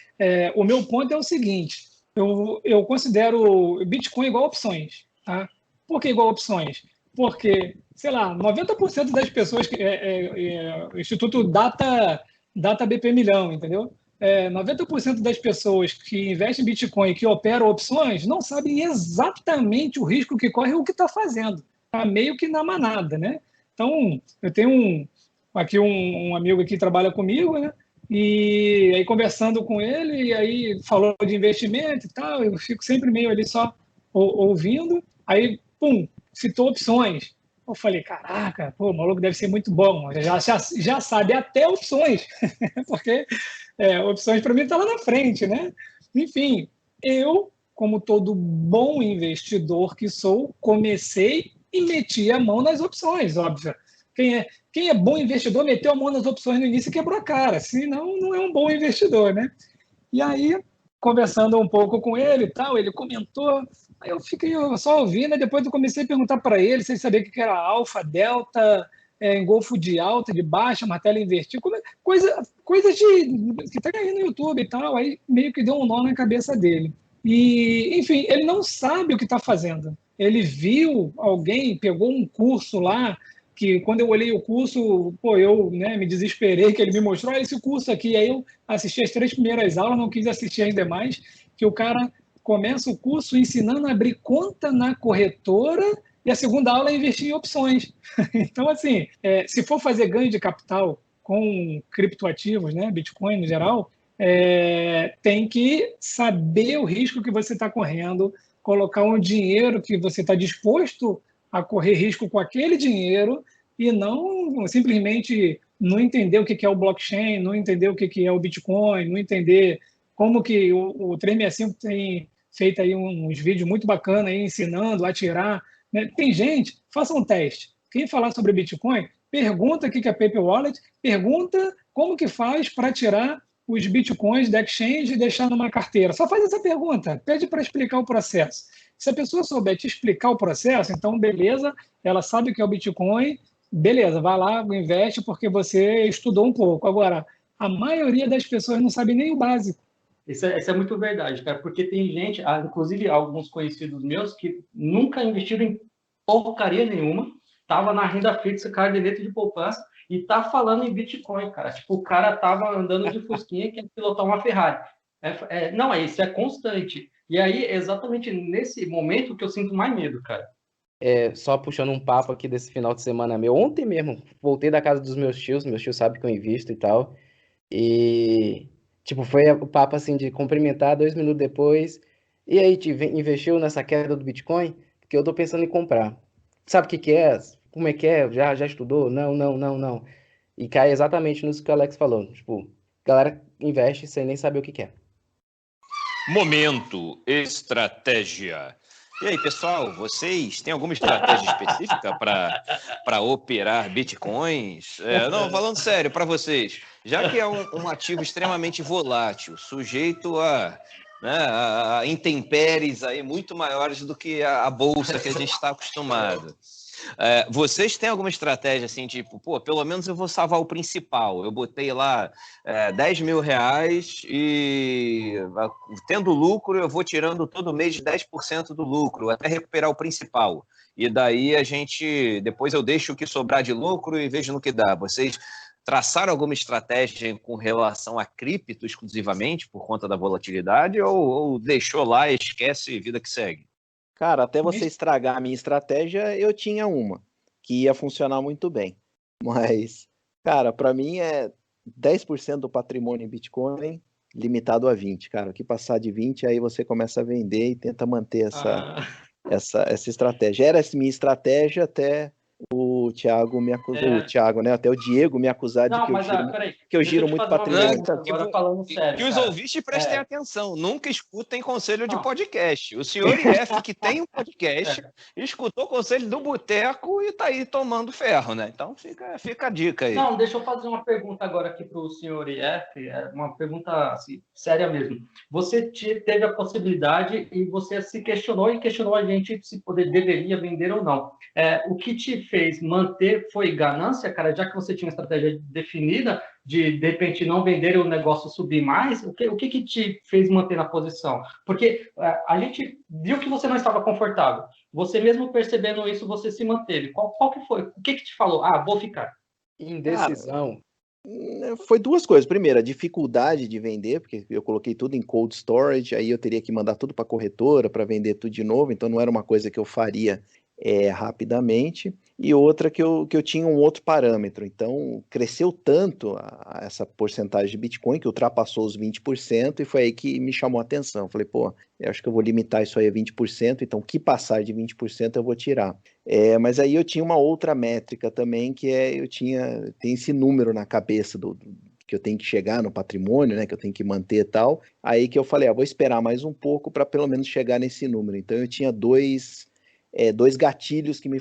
O meu ponto é o seguinte, eu considero Bitcoin igual opções, tá? Por que igual opções? Porque, sei lá, 90% das pessoas, o Instituto Data BP Milhão, entendeu? 90% das pessoas que investem em Bitcoin e que operam opções não sabem exatamente o risco que corre ou o que está fazendo. Está meio que na manada, né? Então, eu tenho aqui um amigo que trabalha comigo, né? E aí conversando com ele, e aí falou de investimento e tal, eu fico sempre meio ali só ouvindo, aí, pum, citou opções. Eu falei, caraca, pô, o maluco deve ser muito bom, já sabe até opções, porque opções para mim está lá na frente, né? Enfim, eu, como todo bom investidor que sou, comecei e meti a mão nas opções, óbvio. Quem é bom investidor meteu a mão nas opções no início e quebrou a cara, senão não é um bom investidor, né? E aí, conversando um pouco com ele e tal, ele comentou, aí eu fiquei só ouvindo, e depois eu comecei a perguntar para ele, sem saber o que era alfa, delta, engolfo de alta, de baixa, martelo invertido, coisa que está aí no YouTube e tal, aí meio que deu um nó na cabeça dele. E, enfim, ele não sabe o que está fazendo. Ele viu alguém, pegou um curso lá, que quando eu olhei o curso, pô, eu me desesperei, que ele me mostrou esse curso aqui, aí eu assisti as 3 primeiras aulas, não quis assistir as demais, que o cara começa o curso ensinando a abrir conta na corretora e a segunda aula é investir em opções. Então, assim, se for fazer ganho de capital com criptoativos, né, Bitcoin no geral, tem que saber o risco que você está correndo, colocar um dinheiro que você está disposto a correr risco com aquele dinheiro e não simplesmente não entender o que é o blockchain, não entender o que é o Bitcoin, não entender como que o 365 tem feito aí uns vídeos muito bacanas aí ensinando a tirar. Né? Tem gente, faça um teste. Quem falar sobre Bitcoin, pergunta o que é Paper Wallet, pergunta como que faz para tirar os Bitcoins da exchange e deixar numa carteira. Só faz essa pergunta, pede para explicar o processo. Se a pessoa souber te explicar o processo, então beleza, ela sabe o que é o Bitcoin, beleza, vai lá, investe porque você estudou um pouco. Agora, a maioria das pessoas não sabe nem o básico. Isso é muito verdade, cara, porque tem gente, inclusive alguns conhecidos meus, que nunca investiram em porcaria nenhuma, tava na renda fixa, caderneta de poupança, e tá falando em Bitcoin, cara. Tipo, o cara tava andando de fusquinha que ia pilotar uma Ferrari. Não, isso é constante. E aí, exatamente nesse momento que eu sinto mais medo, cara. Só puxando um papo aqui desse final de semana meu. Ontem mesmo, voltei da casa dos meus tios sabem que eu invisto e tal. E Tipo, foi o papo assim de cumprimentar 2 minutos depois. E aí, investiu nessa queda do Bitcoin? Porque eu tô pensando em comprar. Sabe o que que é? Como é que é? Já estudou? Não, não, não, não. E cai exatamente nisso que o Alex falou. Tipo, a galera investe sem nem saber o que que é. Momento estratégia. E aí, pessoal, vocês têm alguma estratégia específica para operar bitcoins? Não, falando sério, para vocês, já que é um ativo extremamente volátil, sujeito né, a intempéries aí muito maiores do que a bolsa que a gente está acostumado. Vocês têm alguma estratégia assim, tipo, pô, pelo menos eu vou salvar o principal. Eu botei lá 10 mil reais e tendo lucro, eu vou tirando todo mês 10% do lucro, até recuperar o principal. E daí depois eu deixo o que sobrar de lucro e vejo no que dá. Vocês traçaram alguma estratégia com relação a cripto exclusivamente por conta da volatilidade ou deixou lá e esquece vida que segue? Cara, até você estragar a minha estratégia, eu tinha uma que ia funcionar muito bem. Mas, cara, para mim é 10% do patrimônio em Bitcoin limitado a 20, cara. O que passar de 20, aí você começa a vender e tenta manter essa estratégia. Era essa minha estratégia até o Thiago me acusou, o Thiago, né? Até o Diego me acusar de Não, que eu mas giro, peraí, que eu deixa giro eu te muito fazer uma patrimônio. pergunta agora falando sério, Que os cara. ouvintes prestem atenção, nunca escutem conselho de Não. podcast. O senhor IF, que tem um podcast, escutou o conselho do Boteco e tá aí tomando ferro, né? Então fica a dica aí. Não, deixa eu fazer uma pergunta agora aqui para o senhor IF, uma pergunta assim, séria mesmo. Você teve a possibilidade e você se questionou e questionou a gente se deveria vender ou não. O que te fez manter foi ganância, cara, já que você tinha uma estratégia definida de repente, não vender e o negócio subir mais? O que te fez manter na posição? Porque a gente viu que você não estava confortável. Você mesmo percebendo isso, você se manteve. Qual que foi? O que te falou? Ah, vou ficar. Indecisão. Foi duas coisas. Primeiro, a dificuldade de vender, porque eu coloquei tudo em cold storage, aí eu teria que mandar tudo para a corretora para vender tudo de novo, então não era uma coisa que eu faria rapidamente. E outra que eu tinha um outro parâmetro. Então, cresceu tanto essa porcentagem de Bitcoin que ultrapassou os 20% e foi aí que me chamou a atenção. Falei, pô, eu acho que eu vou limitar isso aí a 20%, então o que passar de 20% eu vou tirar. Mas aí eu tinha uma outra métrica também, que tem esse número na cabeça que eu tenho que chegar no patrimônio, né, que eu tenho que manter e tal. Aí que eu falei, vou esperar mais um pouco para pelo menos chegar nesse número. Então eu tinha dois gatilhos que me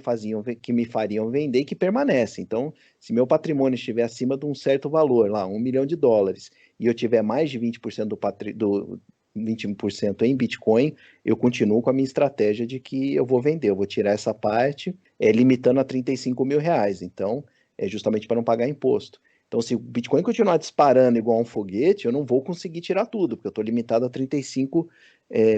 fariam vender e que permanecem. Então, se meu patrimônio estiver acima de um certo valor, lá, $1 milhão, e eu tiver mais de 20% do 21% em Bitcoin, eu continuo com a minha estratégia de que eu vou vender, eu vou tirar essa parte, limitando a 35 mil reais. Então, é justamente para não pagar imposto. Então, se o Bitcoin continuar disparando igual um foguete, eu não vou conseguir tirar tudo, porque eu estou limitado a 35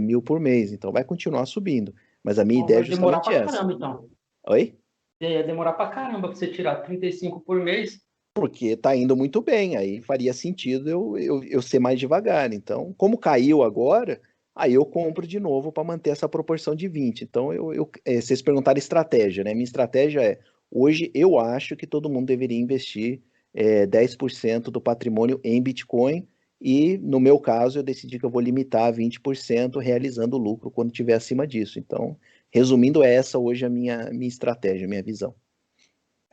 mil por mês. Então, vai continuar subindo. Mas a minha ideia é justamente essa. Caramba, então. Oi? Ia demorar pra caramba pra você tirar 35 por mês. Porque tá indo muito bem, aí faria sentido eu ser mais devagar. Então, como caiu agora, aí eu compro de novo para manter essa proporção de 20. Então, vocês perguntaram estratégia, né? Minha estratégia hoje eu acho que todo mundo deveria investir 10% do patrimônio em Bitcoin e, no meu caso, eu decidi que eu vou limitar a 20%, realizando lucro quando estiver acima disso. Então, resumindo, essa hoje é a minha estratégia, a minha visão.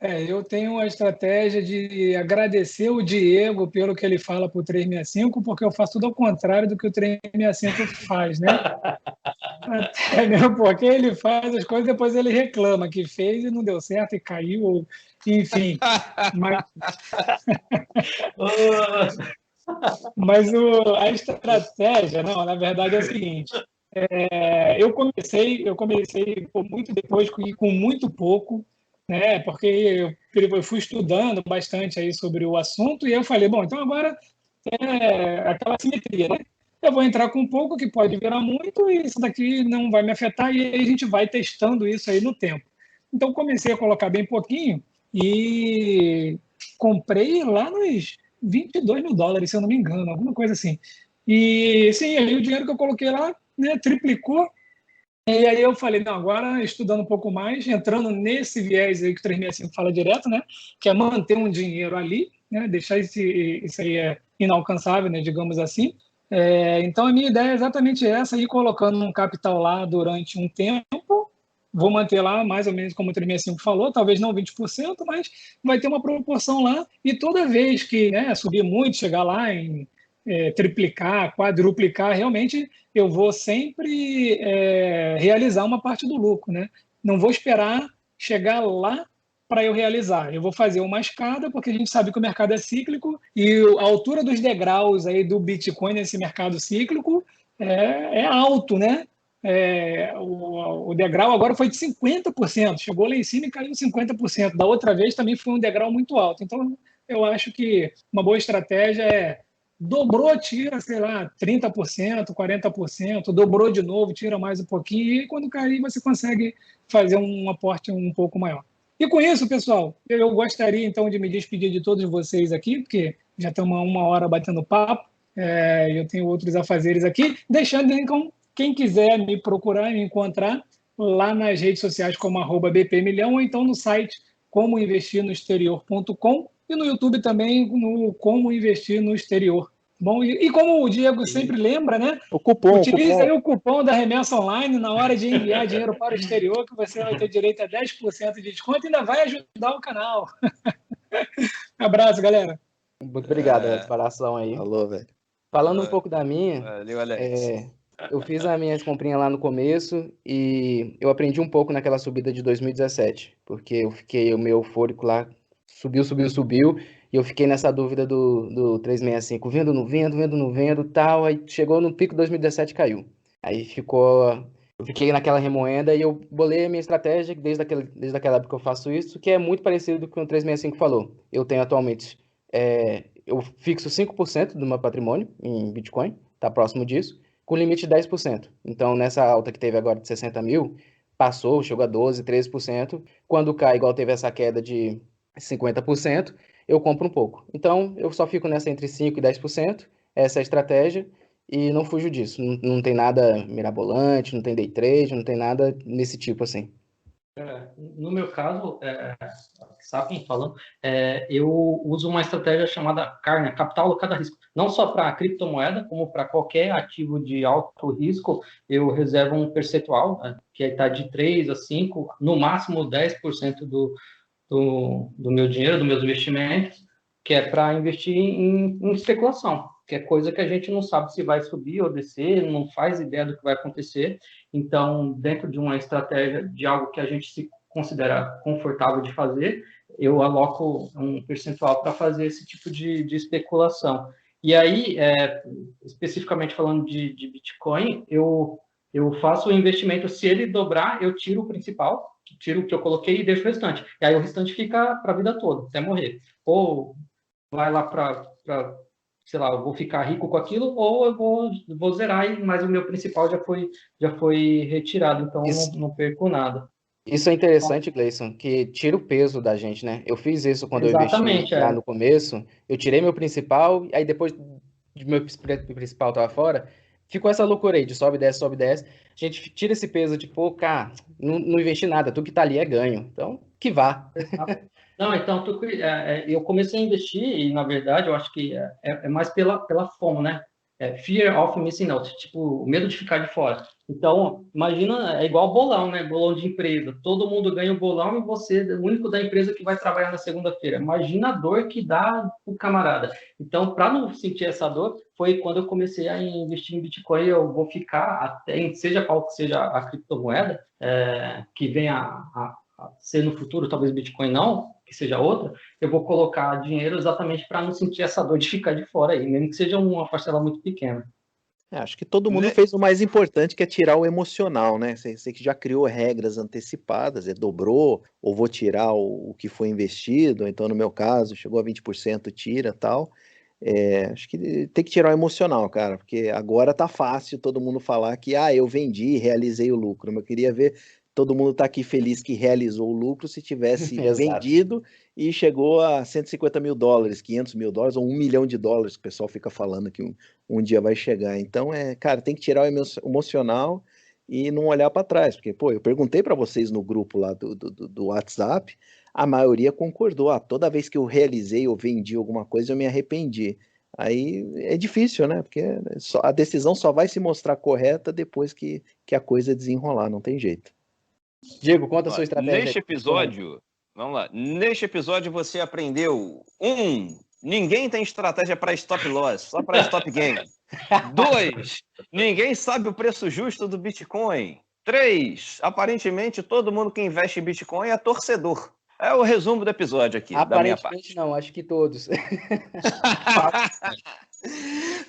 Eu tenho a estratégia de agradecer o Diego pelo que ele fala para o 365, porque eu faço tudo ao contrário do que o 365 faz, né? Até mesmo porque ele faz as coisas, depois ele reclama que fez e não deu certo e caiu, ou, enfim. Mas a estratégia, não, na verdade é o seguinte. Eu comecei muito depois com muito pouco, né? Porque eu fui estudando bastante aí sobre o assunto e eu falei, bom, então agora aquela simetria, né? Eu vou entrar com pouco que pode virar muito e isso daqui não vai me afetar e aí a gente vai testando isso aí no tempo. Então comecei a colocar bem pouquinho e comprei lá nos $22 mil, se eu não me engano, alguma coisa assim. E sim, aí o dinheiro que eu coloquei lá, né, triplicou. E aí eu falei, não, agora estudando um pouco mais, entrando nesse viés aí que o 365 fala direto, né, que é manter um dinheiro ali, né, deixar isso aí inalcançável, né, digamos assim. Então, a minha ideia é exatamente essa, ir colocando um capital lá durante um tempo, vou manter lá mais ou menos como o 365 falou, talvez não 20%, mas vai ter uma proporção lá, e toda vez que, né, subir muito, chegar lá em triplicar, quadruplicar, realmente eu vou sempre realizar uma parte do lucro, né? Não vou esperar chegar lá para eu realizar. Eu vou fazer uma escada, porque a gente sabe que o mercado é cíclico e a altura dos degraus aí do Bitcoin nesse mercado cíclico é alto, né? O degrau agora foi de 50%, chegou lá em cima e caiu 50%. Da outra vez também foi um degrau muito alto. Então, eu acho que uma boa estratégia dobrou, tira, sei lá, 30%, 40%, dobrou de novo, tira mais um pouquinho, e quando cair você consegue fazer um aporte um pouco maior. E com isso, pessoal, eu gostaria então de me despedir de todos vocês aqui, porque já estamos uma hora batendo papo, eu tenho outros afazeres aqui, deixando então, quem quiser me procurar, me encontrar lá nas redes sociais como @bpmilhão, ou então no site comoinvestirnoexterior.com, e no YouTube também, no Como Investir no Exterior. Bom, e como o Diego sempre lembra, né? Utilize aí o cupom da Remessa Online na hora de enviar dinheiro para o exterior, que você vai ter direito a 10% de desconto e ainda vai ajudar o canal. Abraço, galera. Muito obrigado pela declaração aí. Falou, velho. Falando um pouco da minha, Valeu, Alex. eu fiz as minhas comprinhas lá no começo e eu aprendi um pouco naquela subida de 2017, porque eu fiquei, o meu eufórico lá subiu, e eu fiquei nessa dúvida do 365, vendo, não vendo, tal, aí chegou no pico de 2017 e caiu. Aí eu fiquei naquela remoenda e eu bolei a minha estratégia desde aquela época que eu faço isso, que é muito parecido com o 365 falou. Eu tenho atualmente, eu fixo 5% do meu patrimônio em Bitcoin, tá próximo disso, com limite de 10%. Então, nessa alta que teve agora de 60 mil, chegou a 12%, 13%. Quando cai, igual teve essa queda de 50%, eu compro um pouco. Então, eu só fico nessa entre 5% e 10%, essa é a estratégia, e não fujo disso. Não tem nada mirabolante, não tem day trade, não tem nada nesse tipo assim. No meu caso, Sapien falando, eu uso uma estratégia chamada CAR, capital alocado a risco. Não só para criptomoeda, como para qualquer ativo de alto risco, eu reservo um percentual, que está de 3 a 5, no máximo 10% do meu dinheiro, dos meus investimentos, que é para investir em especulação, que é coisa que a gente não sabe se vai subir ou descer, não faz ideia do que vai acontecer. Então, dentro de uma estratégia de algo que a gente se considera confortável de fazer, eu aloco um percentual para fazer esse tipo de especulação. E aí, especificamente falando de Bitcoin, eu faço o investimento, se ele dobrar, eu tiro o principal, tiro o que eu coloquei e deixo o restante. E aí o restante fica para a vida toda, até morrer. Ou vai lá para, sei lá, eu vou ficar rico com aquilo, ou eu vou zerar, mas o meu principal já foi retirado, então eu não perco nada. Isso é interessante, Gleison, que tira o peso da gente, né? Eu fiz isso quando eu investi lá no começo, eu tirei meu principal, aí depois de meu principal estava fora, ficou essa loucura aí de sobe, desce, a gente tira esse peso de, pô, cara, não investi nada, tudo que tá ali é ganho, então, que vá. Não, então, eu comecei a investir e, na verdade, eu acho que é mais pela FOMO, né? Fear of missing out, tipo, o medo de ficar de fora. Então, imagina, é igual bolão, né? Bolão de empresa. Todo mundo ganha o bolão e você é o único da empresa que vai trabalhar na segunda-feira. Imagina a dor que dá o camarada. Então, para não sentir essa dor, foi quando eu comecei a investir em Bitcoin. Eu vou ficar até, seja qual que seja a criptomoeda, que venha a ser no futuro, talvez Bitcoin não, que seja outra, eu vou colocar dinheiro exatamente para não sentir essa dor de ficar de fora aí, mesmo que seja uma parcela muito pequena. Acho que todo mundo fez o mais importante, que é tirar o emocional, né? Você que já criou regras antecipadas, dobrou, ou vou tirar o que foi investido, então no meu caso, chegou a 20%, tira, tal. Acho que tem que tirar o emocional, cara, porque agora tá fácil todo mundo falar que, eu vendi, realizei o lucro, mas eu queria ver todo mundo tá aqui feliz que realizou o lucro se tivesse vendido e chegou a 150 mil dólares, 500 mil dólares ou $1 milhão, que o pessoal fica falando que um dia vai chegar. Então, cara, tem que tirar o emocional e não olhar para trás, porque, pô, eu perguntei para vocês no grupo lá do WhatsApp, a maioria concordou, toda vez que eu realizei ou vendi alguma coisa, eu me arrependi. Aí é difícil, né? Porque a decisão só vai se mostrar correta depois que a coisa desenrolar, não tem jeito. Diego, conta a Ó, sua estratégia. neste episódio, vamos lá. Neste episódio você aprendeu: 1. Ninguém tem estratégia para stop loss, só para stop gain. 2. Ninguém sabe o preço justo do Bitcoin. 3. Aparentemente todo mundo que investe em Bitcoin é torcedor. É o resumo do episódio aqui, da minha parte. Aparentemente não, acho que todos.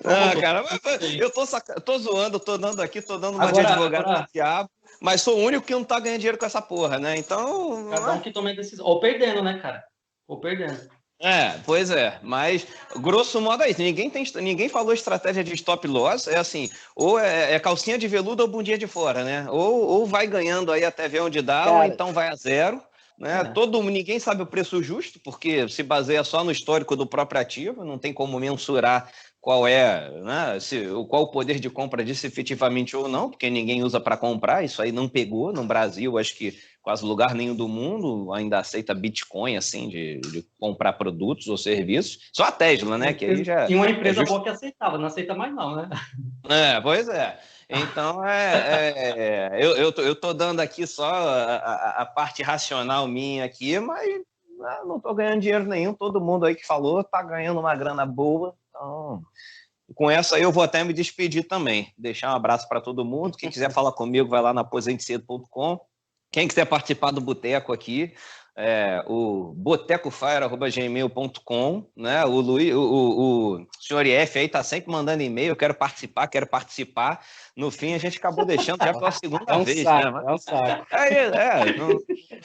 Não, cara, eu tô zoando, tô dando uma de advogado do diabo, mas sou o único que não tá ganhando dinheiro com essa porra, né? Então. Cada um que toma a decisão. Ou perdendo, né, cara? Ou perdendo. Pois é, mas grosso modo é isso. Ninguém falou estratégia de stop loss, é assim, ou é calcinha de veludo ou bundinha de fora, né? Ou vai ganhando aí até ver onde dá, ou então vai a zero. Né? Ninguém sabe o preço justo, porque se baseia só no histórico do próprio ativo, não tem como mensurar qual é, né, qual o poder de compra disso efetivamente ou não, porque ninguém usa para comprar, isso aí não pegou no Brasil, acho que quase lugar nenhum do mundo ainda aceita Bitcoin, assim, de comprar produtos ou serviços, só a Tesla, né, que aí já... Tinha uma empresa boa que aceitava, não aceita mais não, né? Pois é. Então, eu tô dando aqui só a parte racional minha aqui, mas não tô ganhando dinheiro nenhum. Todo mundo aí que falou tá ganhando uma grana boa. Então, com essa aí eu vou até me despedir também. Deixar um abraço para todo mundo. Quem quiser falar comigo, vai lá na aposentecedo.com. Quem quiser participar do Boteco aqui, o botecofire@gmail.com, né? O senhor IF aí tá sempre mandando e-mail, quero participar. No fim, a gente acabou deixando já pela segunda vez, saco, né? É um saco.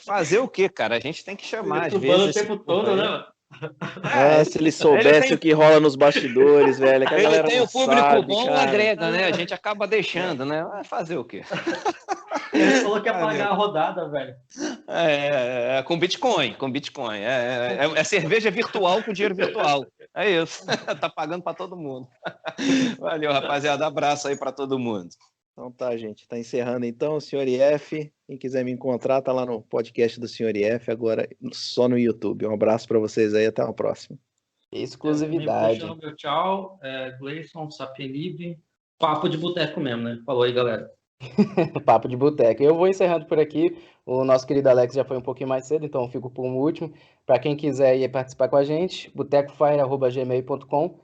Fazer o quê, cara? A gente tem que chamar às Estudando vezes. o tempo todo, né, mano? Se ele soubesse o que rola nos bastidores, velho, que a galera Ele tem não o público sabe, bom, cara. agrega, né? A gente acaba deixando, né? Fazer o quê? Ele falou que ia pagar a rodada, velho. Com Bitcoin. É cerveja virtual com dinheiro virtual. É isso. Tá pagando para todo mundo. Valeu, rapaziada. Abraço aí para todo mundo. Então tá, gente. Tá encerrando então, o Sr. IF. Quem quiser me encontrar, tá lá no podcast do Sr. IF, agora só no YouTube. Um abraço para vocês aí, até a próxima. Exclusividade. Meu tchau, Gleison, Sapelib, papo de boteco mesmo, né? Falou aí, galera. Papo de boteco. Eu vou encerrando por aqui. O nosso querido Alex já foi um pouquinho mais cedo, então eu fico por último. Para quem quiser ir participar com a gente, botecofire@gmail.com.